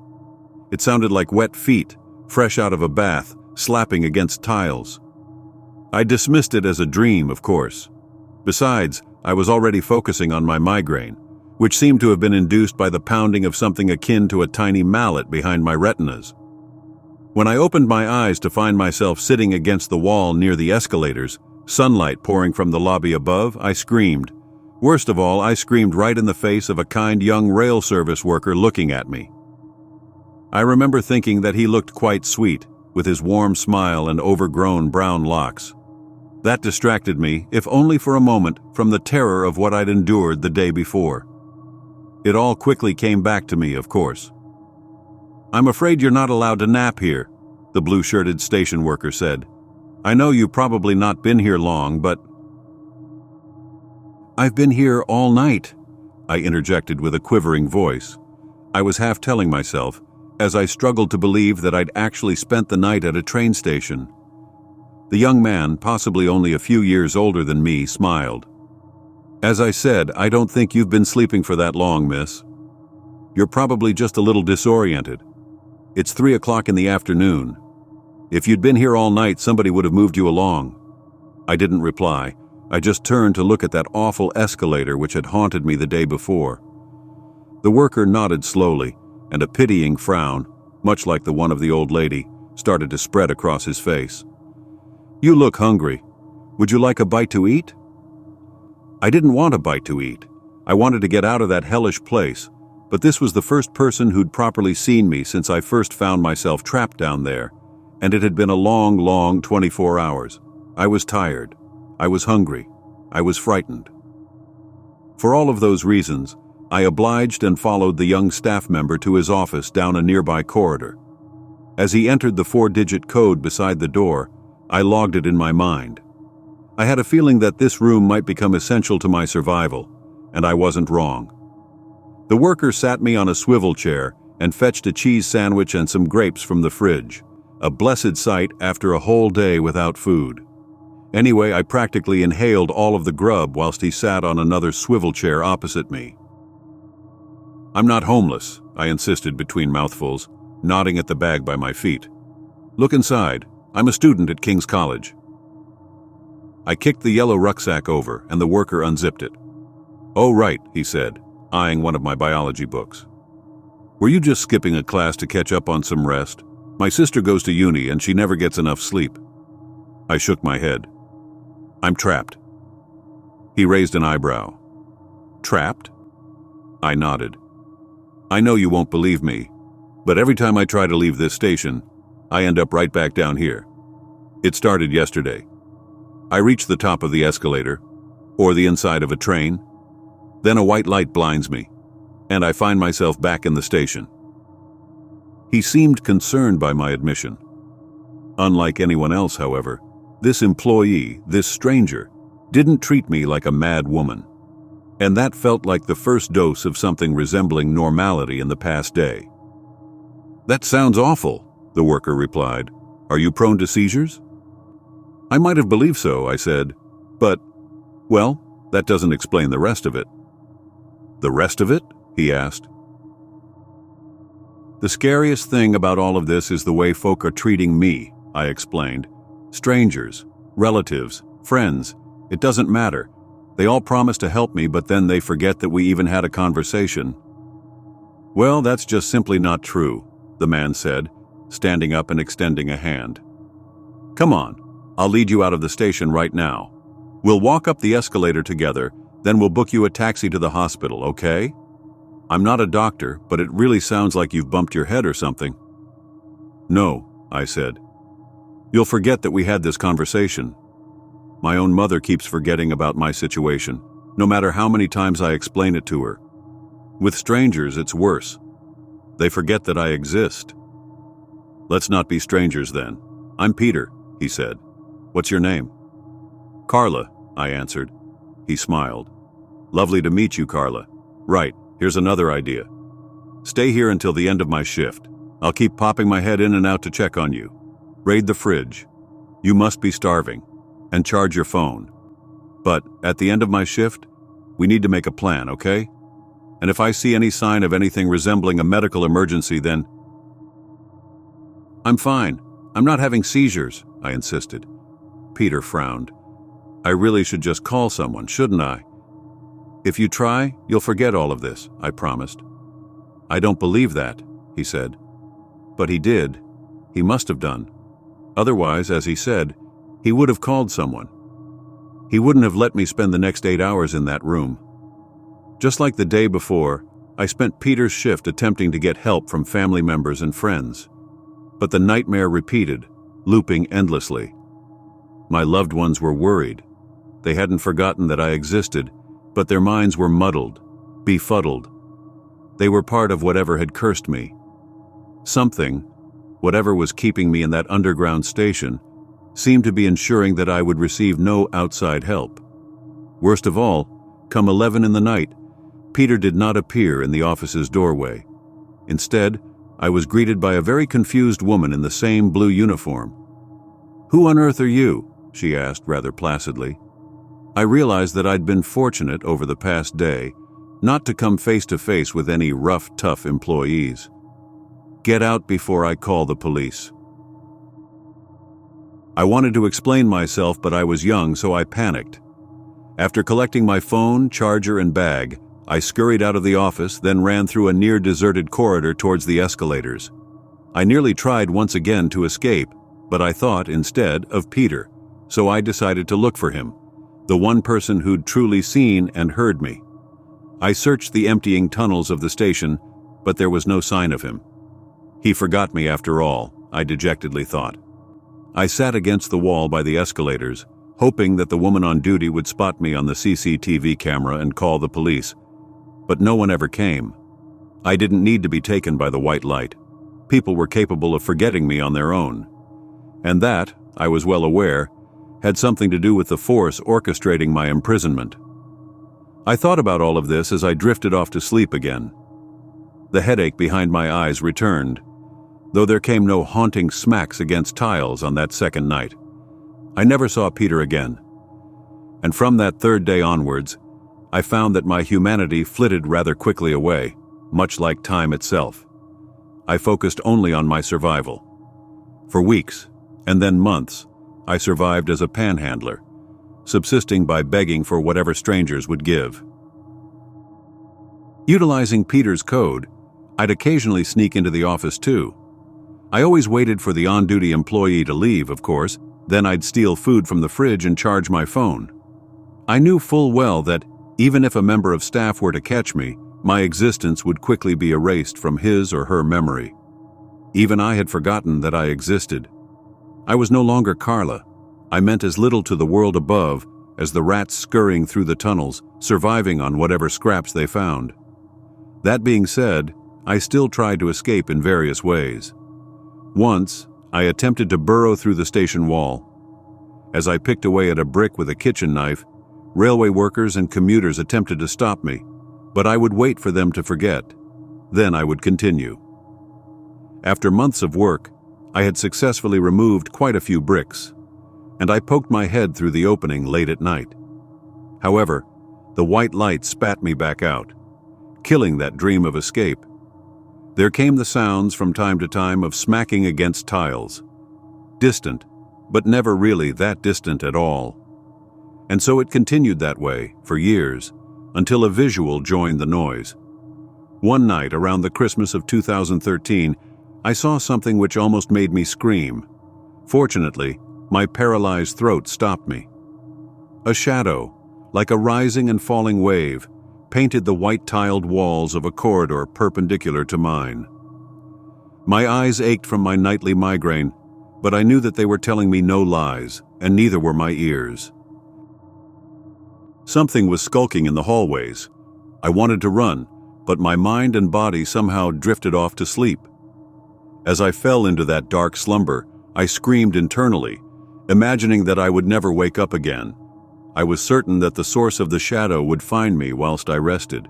It sounded like wet feet, fresh out of a bath, slapping against tiles. I dismissed it as a dream, of course. Besides, I was already focusing on my migraine, which seemed to have been induced by the pounding of something akin to a tiny mallet behind my retinas. When I opened my eyes to find myself sitting against the wall near the escalators, sunlight pouring from the lobby above, I screamed. Worst of all, I screamed right in the face of a kind young rail service worker looking at me. I remember thinking that he looked quite sweet, with his warm smile and overgrown brown locks. That distracted me, if only for a moment, from the terror of what I'd endured the day before. It all quickly came back to me, of course. "I'm afraid you're not allowed to nap here," the blue-shirted station worker said. "I know you've probably not been here long, but—" "I've been here all night," I interjected with a quivering voice. I was half telling myself, as I struggled to believe that I'd actually spent the night at a train station. The young man, possibly only a few years older than me, smiled. "As I said, I don't think you've been sleeping for that long, miss. You're probably just a little disoriented. It's 3 o'clock in the afternoon. If you'd been here all night, somebody would have moved you along." I didn't reply. I just turned to look at that awful escalator which had haunted me the day before. The worker nodded slowly, and a pitying frown, much like the one of the old lady, started to spread across his face. "You look hungry. Would you like a bite to eat?" I didn't want a bite to eat. I wanted to get out of that hellish place, but this was the first person who'd properly seen me since I first found myself trapped down there, and it had been a long, long 24 hours. I was tired. I was hungry. I was frightened. For all of those reasons, I obliged and followed the young staff member to his office down a nearby corridor. As he entered the 4-digit code beside the door, I logged it in my mind. I had a feeling that this room might become essential to my survival, and I wasn't wrong. The worker sat me on a swivel chair and fetched a cheese sandwich and some grapes from the fridge, a blessed sight after a whole day without food. Anyway, I practically inhaled all of the grub whilst he sat on another swivel chair opposite me. "I'm not homeless," I insisted between mouthfuls, nodding at the bag by my feet. "Look inside. I'm a student at King's College." I kicked the yellow rucksack over, and the worker unzipped it. "Oh, right," he said, eyeing one of my biology books. "Were you just skipping a class to catch up on some rest? My sister goes to uni and she never gets enough sleep." I shook my head. "I'm trapped." He raised an eyebrow. "Trapped?" I nodded. "I know you won't believe me, but every time I try to leave this station, I end up right back down here. It started yesterday. I reach the top of the escalator, or the inside of a train, then a white light blinds me, and I find myself back in the station." He seemed concerned by my admission. Unlike anyone else, however, this employee, this stranger, didn't treat me like a mad woman. And that felt like the first dose of something resembling normality in the past day. "That sounds awful," the worker replied. "Are you prone to seizures?" "I might have believed so," I said, "but, well, that doesn't explain the rest of it." "The rest of it?" he asked. "The scariest thing about all of this is the way folk are treating me," I explained. "Strangers, relatives, friends, it doesn't matter. They all promise to help me, but then they forget that we even had a conversation." "Well, that's just simply not true," the man said, standing up and extending a hand. "Come on, I'll lead you out of the station right now. We'll walk up the escalator together, then we'll book you a taxi to the hospital, okay? I'm not a doctor, but it really sounds like you've bumped your head or something." "No," I said. "You'll forget that we had this conversation. My own mother keeps forgetting about my situation, no matter how many times I explain it to her. With strangers, it's worse. They forget that I exist." "Let's not be strangers then. I'm Peter," he said. "What's your name?" "Carla," I answered. He smiled. "Lovely to meet you, Carla. Right, here's another idea. Stay here until the end of my shift. I'll keep popping my head in and out to check on you. Raid the fridge. You must be starving. And charge your phone. But at the end of my shift, we need to make a plan, okay? And if I see any sign of anything resembling a medical emergency, then—" "I'm fine. I'm not having seizures," I insisted. Peter frowned. "I really should just call someone, shouldn't I?" "If you try, you'll forget all of this," I promised. "I don't believe that," he said. But he did. He must have done. Otherwise, as he said, he would have called someone. He wouldn't have let me spend the next 8 hours in that room. Just like the day before, I spent Peter's shift attempting to get help from family members and friends. But the nightmare repeated, looping endlessly. My loved ones were worried. They hadn't forgotten that I existed, but their minds were muddled, befuddled. They were part of whatever had cursed me. Something, whatever was keeping me in that underground station, seemed to be ensuring that I would receive no outside help. Worst of all, come 11 in the night, Peter did not appear in the office's doorway. Instead, I was greeted by a very confused woman in the same blue uniform. "Who on earth are you?" she asked rather placidly. I realized that I'd been fortunate over the past day not to come face to face with any rough, tough employees. "Get out before I call the police." I wanted to explain myself, but I was young, so I panicked. After collecting my phone, charger, and bag, I scurried out of the office, then ran through a near-deserted corridor towards the escalators. I nearly tried once again to escape, but I thought instead of Peter, so I decided to look for him, the one person who'd truly seen and heard me. I searched the emptying tunnels of the station, but there was no sign of him. He forgot me after all, I dejectedly thought. I sat against the wall by the escalators, hoping that the woman on duty would spot me on the CCTV camera and call the police. But no one ever came. I didn't need to be taken by the white light. People were capable of forgetting me on their own. And that, I was well aware, had something to do with the force orchestrating my imprisonment. I thought about all of this as I drifted off to sleep again. The headache behind my eyes returned, though there came no haunting smacks against tiles on that second night. I never saw Peter again. And from that third day onwards, I found that my humanity flitted rather quickly away, much like time itself. I focused only on my survival. For weeks, and then months, I survived as a panhandler, subsisting by begging for whatever strangers would give. Utilizing Peter's code, I'd occasionally sneak into the office too. I always waited for the on-duty employee to leave, of course, then I'd steal food from the fridge and charge my phone. I knew full well that even if a member of staff were to catch me, my existence would quickly be erased from his or her memory. Even I had forgotten that I existed. I was no longer Carla. I meant as little to the world above as the rats scurrying through the tunnels, surviving on whatever scraps they found. That being said, I still tried to escape in various ways. Once, I attempted to burrow through the station wall. As I picked away at a brick with a kitchen knife, railway workers and commuters attempted to stop me, but I would wait for them to forget. Then I would continue. After months of work, I had successfully removed quite a few bricks, and I poked my head through the opening late at night. However, the white light spat me back out, killing that dream of escape. There came the sounds from time to time of smacking against tiles. Distant, but never really that distant at all. And so it continued that way for years, until a visual joined the noise. One night around the Christmas of 2013, I saw something which almost made me scream. Fortunately, my paralyzed throat stopped me. A shadow, like a rising and falling wave, painted the white-tiled walls of a corridor perpendicular to mine. My eyes ached from my nightly migraine, but I knew that they were telling me no lies, and neither were my ears. Something was skulking in the hallways. I wanted to run, but my mind and body somehow drifted off to sleep. As I fell into that dark slumber, I screamed internally, imagining that I would never wake up again. I was certain that the source of the shadow would find me whilst I rested.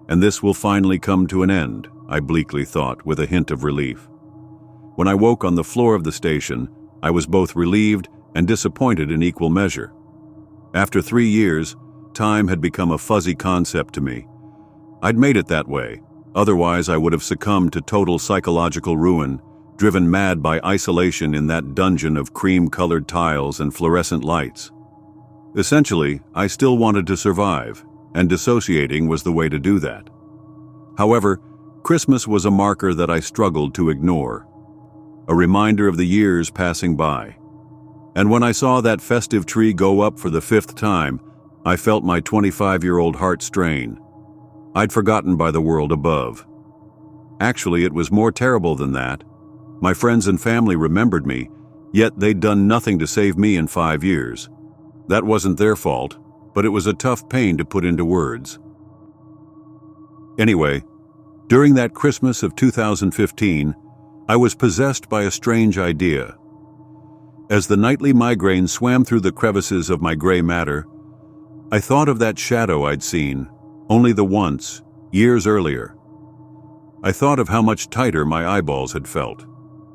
And this will finally come to an end, I bleakly thought, with a hint of relief. When I woke on the floor of the station, I was both relieved and disappointed in equal measure. After 3 years, time had become a fuzzy concept to me. I'd made it that way, otherwise I would have succumbed to total psychological ruin, driven mad by isolation in that dungeon of cream-colored tiles and fluorescent lights. Essentially, I still wanted to survive, and dissociating was the way to do that. However, Christmas was a marker that I struggled to ignore, a reminder of the years passing by. And when I saw that festive tree go up for the 5th time, I felt my 25-year-old heart strain. I'd forgotten by the world above. Actually, it was more terrible than that. My friends and family remembered me, yet they'd done nothing to save me in 5 years. That wasn't their fault, but it was a tough pain to put into words. Anyway, during that Christmas of 2015, I was possessed by a strange idea. As the nightly migraine swam through the crevices of my gray matter, I thought of that shadow I'd seen, only the once, years earlier. I thought of how much tighter my eyeballs had felt,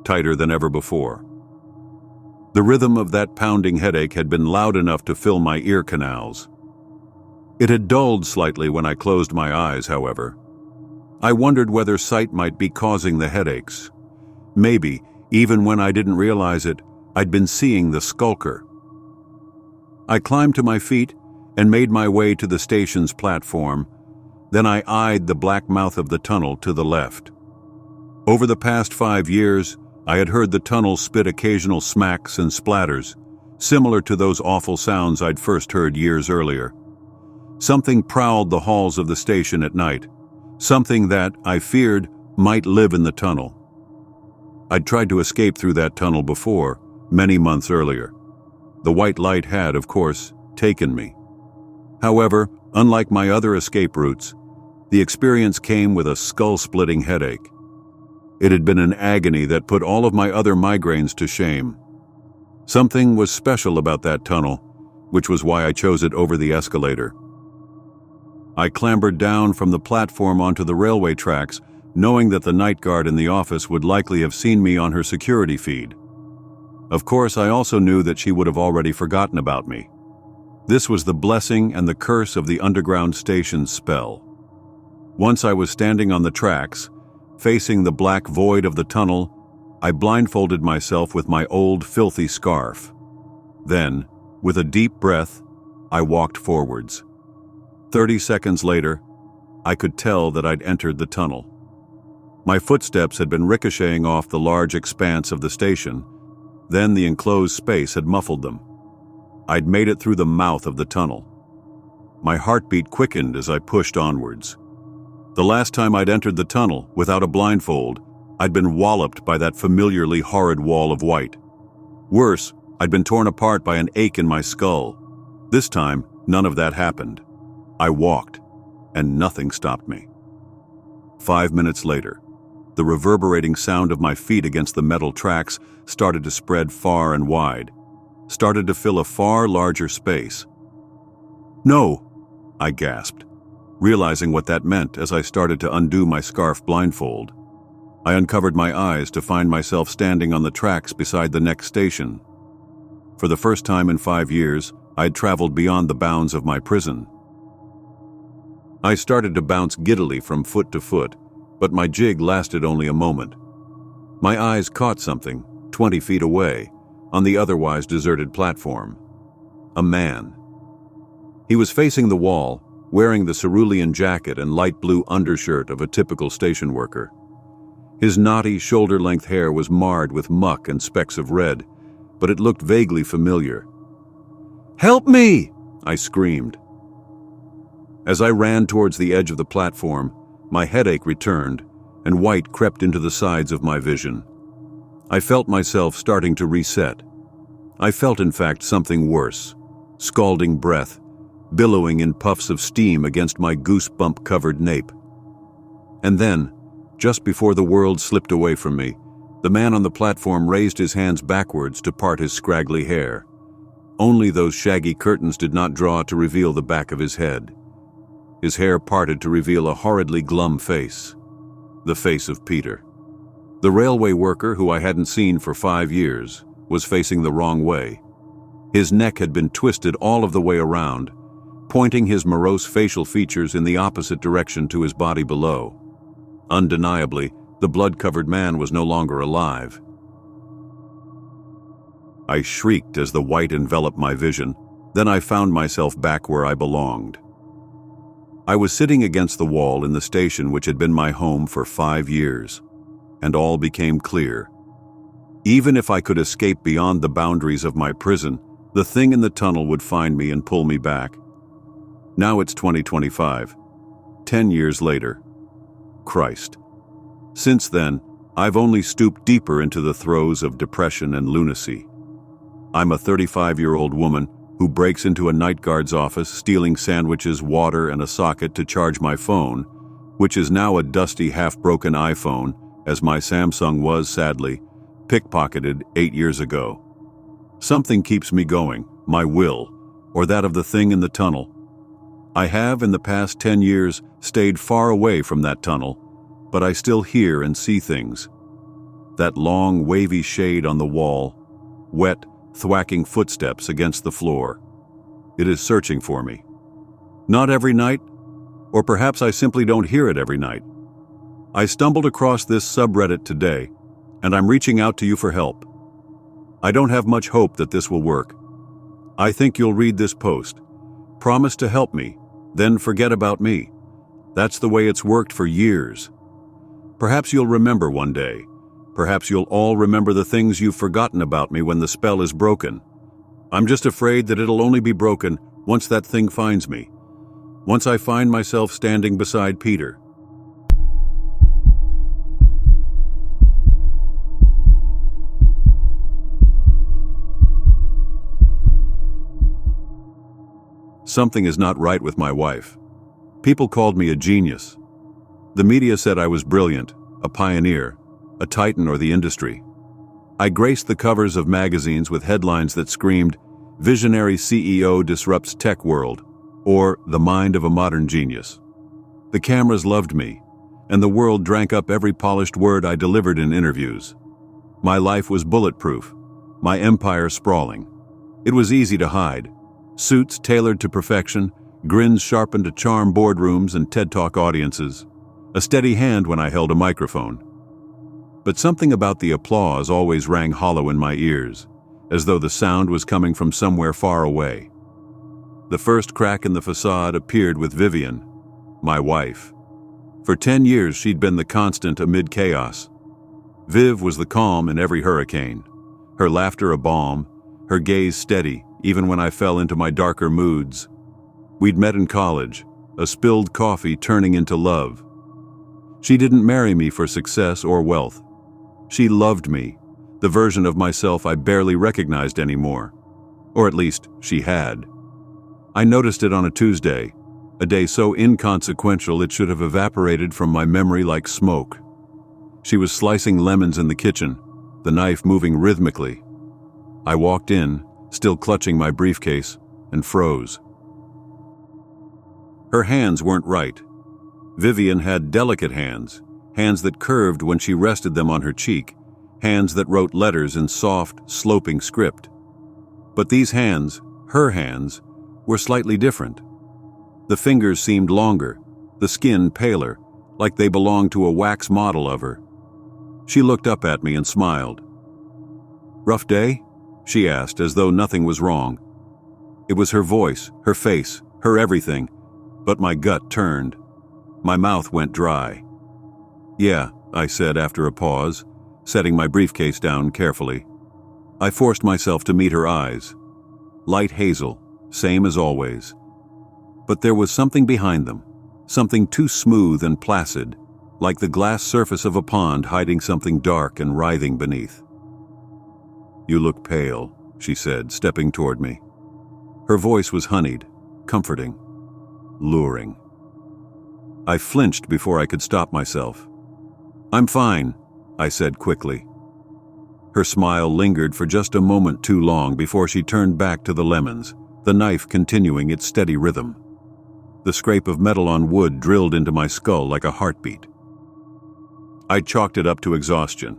tighter than ever before. The rhythm of that pounding headache had been loud enough to fill my ear canals. It had dulled slightly when I closed my eyes, however. I wondered whether sight might be causing the headaches. Maybe, even when I didn't realize it, I'd been seeing the skulker. I climbed to my feet and made my way to the station's platform. Then I eyed the black mouth of the tunnel to the left. Over the past 5 years, I had heard the tunnel spit occasional smacks and splatters, similar to those awful sounds I'd first heard years earlier. Something prowled the halls of the station at night, something that, I feared, might live in the tunnel. I'd tried to escape through that tunnel before, many months earlier. The white light had, of course, taken me. However, unlike my other escape routes, the experience came with a skull-splitting headache. It had been an agony that put all of my other migraines to shame. Something was special about that tunnel, which was why I chose it over the escalator. I clambered down from the platform onto the railway tracks, knowing that the night guard in the office would likely have seen me on her security feed. Of course, I also knew that she would have already forgotten about me. This was the blessing and the curse of the underground station's spell. Once I was standing on the tracks, facing the black void of the tunnel, I blindfolded myself with my old, filthy scarf. Then, with a deep breath, I walked forwards. 30 seconds later, I could tell that I'd entered the tunnel. My footsteps had been ricocheting off the large expanse of the station. Then the enclosed space had muffled them. I'd made it through the mouth of the tunnel. My heartbeat quickened as I pushed onwards. The last time I'd entered the tunnel, without a blindfold, I'd been walloped by that familiarly horrid wall of white. Worse, I'd been torn apart by an ache in my skull. This time, none of that happened. I walked, and nothing stopped me. 5 minutes later, the reverberating sound of my feet against the metal tracks started to spread far and wide, started to fill a far larger space. "No!" I gasped, realizing what that meant as I started to undo my scarf blindfold. I uncovered my eyes to find myself standing on the tracks beside the next station. For the first time in 5 years, I had traveled beyond the bounds of my prison. I started to bounce giddily from foot to foot, but my jig lasted only a moment. My eyes caught something, 20 feet away, on the otherwise deserted platform. A man. He was facing the wall, wearing the cerulean jacket and light blue undershirt of a typical station worker. His knotty, shoulder-length hair was marred with muck and specks of red, but it looked vaguely familiar. "Help me!" I screamed. As I ran towards the edge of the platform, my headache returned, and white crept into the sides of my vision. I felt myself starting to reset. I felt, in fact, something worse: scalding breath, billowing in puffs of steam against my goosebump-covered nape. And then, just before the world slipped away from me, the man on the platform raised his hands backwards to part his scraggly hair. Only those shaggy curtains did not draw to reveal the back of his head. His hair parted to reveal a horridly glum face. The face of Peter. The railway worker, who I hadn't seen for 5 years, was facing the wrong way. His neck had been twisted all of the way around, pointing his morose facial features in the opposite direction to his body below. Undeniably, the blood-covered man was no longer alive. I shrieked as the white enveloped my vision. Then I found myself back where I belonged. I was sitting against the wall in the station which had been my home for 5 years, and all became clear. Even if I could escape beyond the boundaries of my prison, the thing in the tunnel would find me and pull me back. Now it's 2025, 10 years later. Christ. Since then, I've only stooped deeper into the throes of depression and lunacy. I'm a 35-year-old woman who breaks into a night guard's office, stealing sandwiches, water, and a socket to charge my phone, which is now a dusty, half-broken iPhone, as my Samsung was, sadly, pickpocketed 8 years ago. Something keeps me going, my will, or that of the thing in the tunnel. I have, in the past 10 years, stayed far away from that tunnel, but I still hear and see things. That long, wavy shade on the wall, wet, thwacking footsteps against the floor. It is searching for me. Not every night, or perhaps I simply don't hear it every night. I stumbled across this subreddit today, and I'm reaching out to you for help. I don't have much hope that this will work. I think you'll read this post. Promise to help me, then forget about me. That's the way it's worked for years. Perhaps you'll remember one day. Perhaps you'll all remember the things you've forgotten about me when the spell is broken. I'm just afraid that it'll only be broken once that thing finds me. Once I find myself standing beside Peter. Something is not right with my wife. People called me a genius. The media said I was brilliant, a pioneer, a titan of the industry. I graced the covers of magazines with headlines that screamed, "Visionary CEO disrupts tech world," or "The mind of a modern genius." The cameras loved me, and the world drank up every polished word I delivered in interviews. My life was bulletproof, my empire sprawling. It was easy to hide. Suits tailored to perfection, grins sharpened to charm boardrooms and TED Talk audiences, a steady hand when I held a microphone. But something about the applause always rang hollow in my ears, as though the sound was coming from somewhere far away. The first crack in the facade appeared with Vivian, my wife. For 10 years she'd been the constant amid chaos. Viv was the calm in every hurricane, her laughter a balm, her gaze steady even when I fell into my darker moods. We'd met in college, a spilled coffee turning into love. She didn't marry me for success or wealth. She loved me, the version of myself I barely recognized anymore. Or at least, she had. I noticed it on a Tuesday, a day so inconsequential it should have evaporated from my memory like smoke. She was slicing lemons in the kitchen, the knife moving rhythmically. I walked in, still clutching my briefcase, and froze. Her hands weren't right. Vivian had delicate hands, hands that curved when she rested them on her cheek, hands that wrote letters in soft, sloping script. But these hands, her hands, were slightly different. The fingers seemed longer, the skin paler, like they belonged to a wax model of her. She looked up at me and smiled. "Rough day?" she asked, as though nothing was wrong. It was her voice, her face, her everything, but my gut turned. My mouth went dry. "Yeah," I said after a pause, setting my briefcase down carefully. I forced myself to meet her eyes. Light hazel, same as always. But there was something behind them, something too smooth and placid, like the glass surface of a pond hiding something dark and writhing beneath. "You look pale," she said, stepping toward me. Her voice was honeyed, comforting, luring. I flinched before I could stop myself. "I'm fine," I said quickly. Her smile lingered for just a moment too long before she turned back to the lemons, the knife continuing its steady rhythm. The scrape of metal on wood drilled into my skull like a heartbeat. I chalked it up to exhaustion.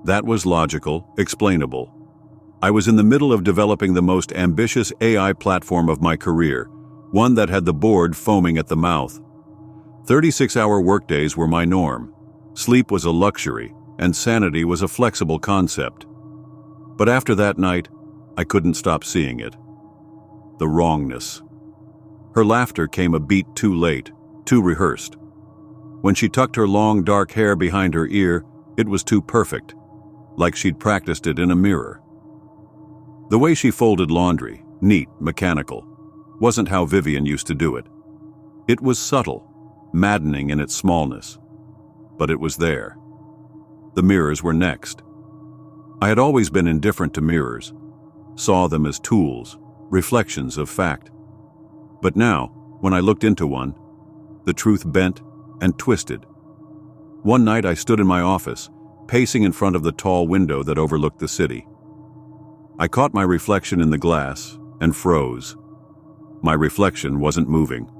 That was logical, explainable. I was in the middle of developing the most ambitious AI platform of my career, one that had the board foaming at the mouth. 36-hour workdays were my norm. Sleep was a luxury, and sanity was a flexible concept. But after that night, I couldn't stop seeing it. The wrongness. Her laughter came a beat too late, too rehearsed. When she tucked her long dark hair behind her ear, it was too perfect, like she'd practiced it in a mirror. The way she folded laundry, neat, mechanical, wasn't how Vivian used to do it. It was subtle, maddening in its smallness, but it was there. The mirrors were next. I had always been indifferent to mirrors, saw them as tools, reflections of fact. But now, when I looked into one, the truth bent and twisted. One night I stood in my office, pacing in front of the tall window that overlooked the city. I caught my reflection in the glass and froze. My reflection wasn't moving.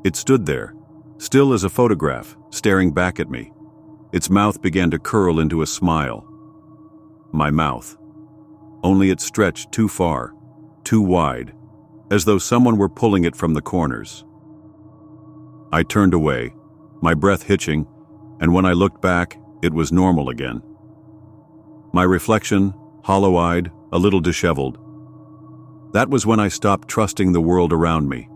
It stood there, still as a photograph, staring back at me, Its mouth began to curl into a smile. My mouth. Only it stretched too far, too wide, as though someone were pulling it from the corners. I turned away, my breath hitching, and when I looked back, it was normal again. My reflection, hollow-eyed, a little disheveled. That was when I stopped trusting the world around me.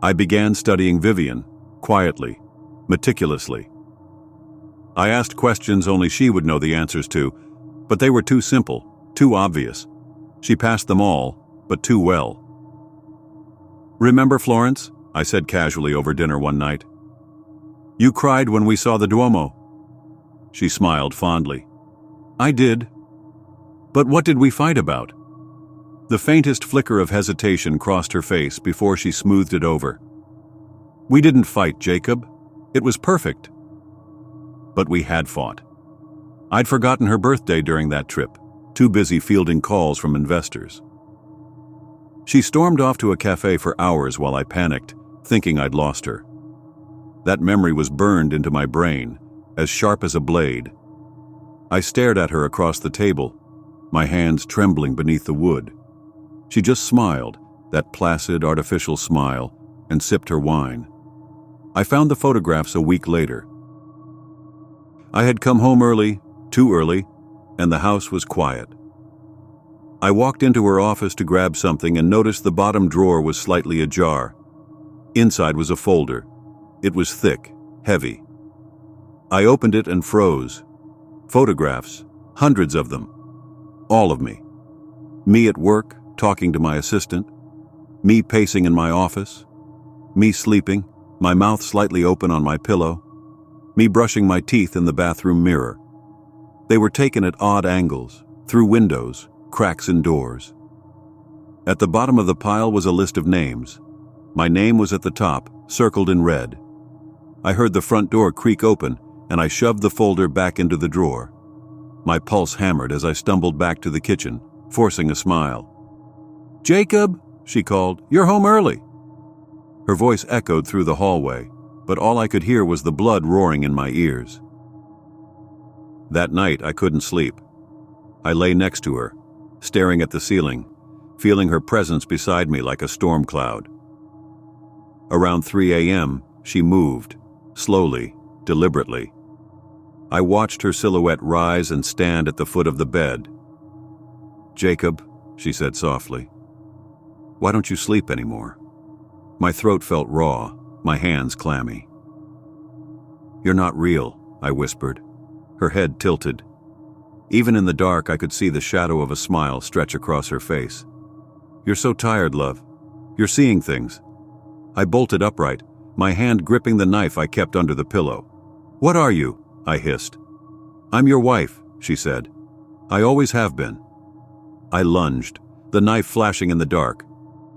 I began studying Vivian, quietly, meticulously. I asked questions only she would know the answers to, but they were too simple, too obvious. She passed them all, but too well. "Remember Florence?" I said casually over dinner one night. "You cried when we saw the Duomo." She smiled fondly. "I did. But what did we fight about?" The faintest flicker of hesitation crossed her face before she smoothed it over. "We didn't fight, Jacob. It was perfect." But we had fought. I'd forgotten her birthday during that trip, too busy fielding calls from investors. She stormed off to a cafe for hours while I panicked, thinking I'd lost her. That memory was burned into my brain, as sharp as a blade. I stared at her across the table, my hands trembling beneath the wood. She just smiled, that placid, artificial smile, and sipped her wine. I found the photographs a week later. I had come home early, too early, and the house was quiet. I walked into her office to grab something and noticed the bottom drawer was slightly ajar. Inside was a folder. It was thick, heavy. I opened it and froze. Photographs, hundreds of them. All of me. Me at work, talking to my assistant. Me pacing in my office. Me sleeping, my mouth slightly open on my pillow. Me brushing my teeth in the bathroom mirror. They were taken at odd angles, through windows, cracks in doors. At the bottom of the pile was a list of names. My name was at the top, circled in red. I heard the front door creak open, and I shoved the folder back into the drawer. My pulse hammered as I stumbled back to the kitchen, forcing a smile. "Jacob," she called, "you're home early." Her voice echoed through the hallway, but all I could hear was the blood roaring in my ears. That night, I couldn't sleep. I lay next to her, staring at the ceiling, feeling her presence beside me like a storm cloud. Around 3 a.m., she moved, slowly, deliberately. I watched her silhouette rise and stand at the foot of the bed. "Jacob," she said softly, "why don't you sleep anymore?" My throat felt raw, my hands clammy. "You're not real," I whispered. Her head tilted. Even in the dark, I could see the shadow of a smile stretch across her face. "You're so tired, love. You're seeing things." I bolted upright, my hand gripping the knife I kept under the pillow. "What are you?" I hissed. "I'm your wife," she said. "I always have been." I lunged, the knife flashing in the dark.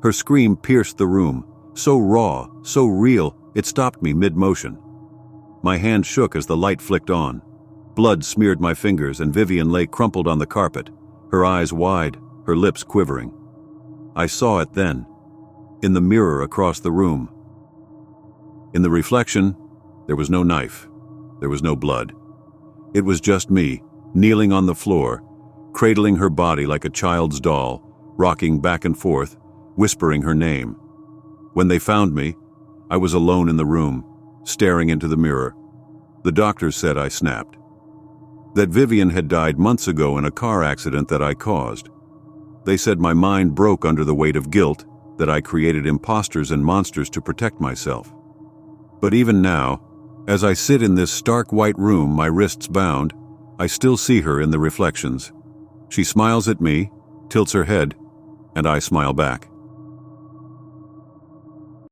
Her scream pierced the room, so raw, so real, it stopped me mid-motion. My hand shook as the light flicked on. Blood smeared my fingers and Vivian lay crumpled on the carpet, her eyes wide, her lips quivering. I saw it then, in the mirror across the room. In the reflection, there was no knife, there was no blood. It was just me, kneeling on the floor, cradling her body like a child's doll, rocking back and forth, whispering her name. When they found me, I was alone in the room, staring into the mirror. The doctors said I snapped. That Vivian had died months ago in a car accident that I caused. They said my mind broke under the weight of guilt, that I created imposters and monsters to protect myself. But even now, as I sit in this stark white room, my wrists bound, I still see her in the reflections. She smiles at me, tilts her head, and I smile back.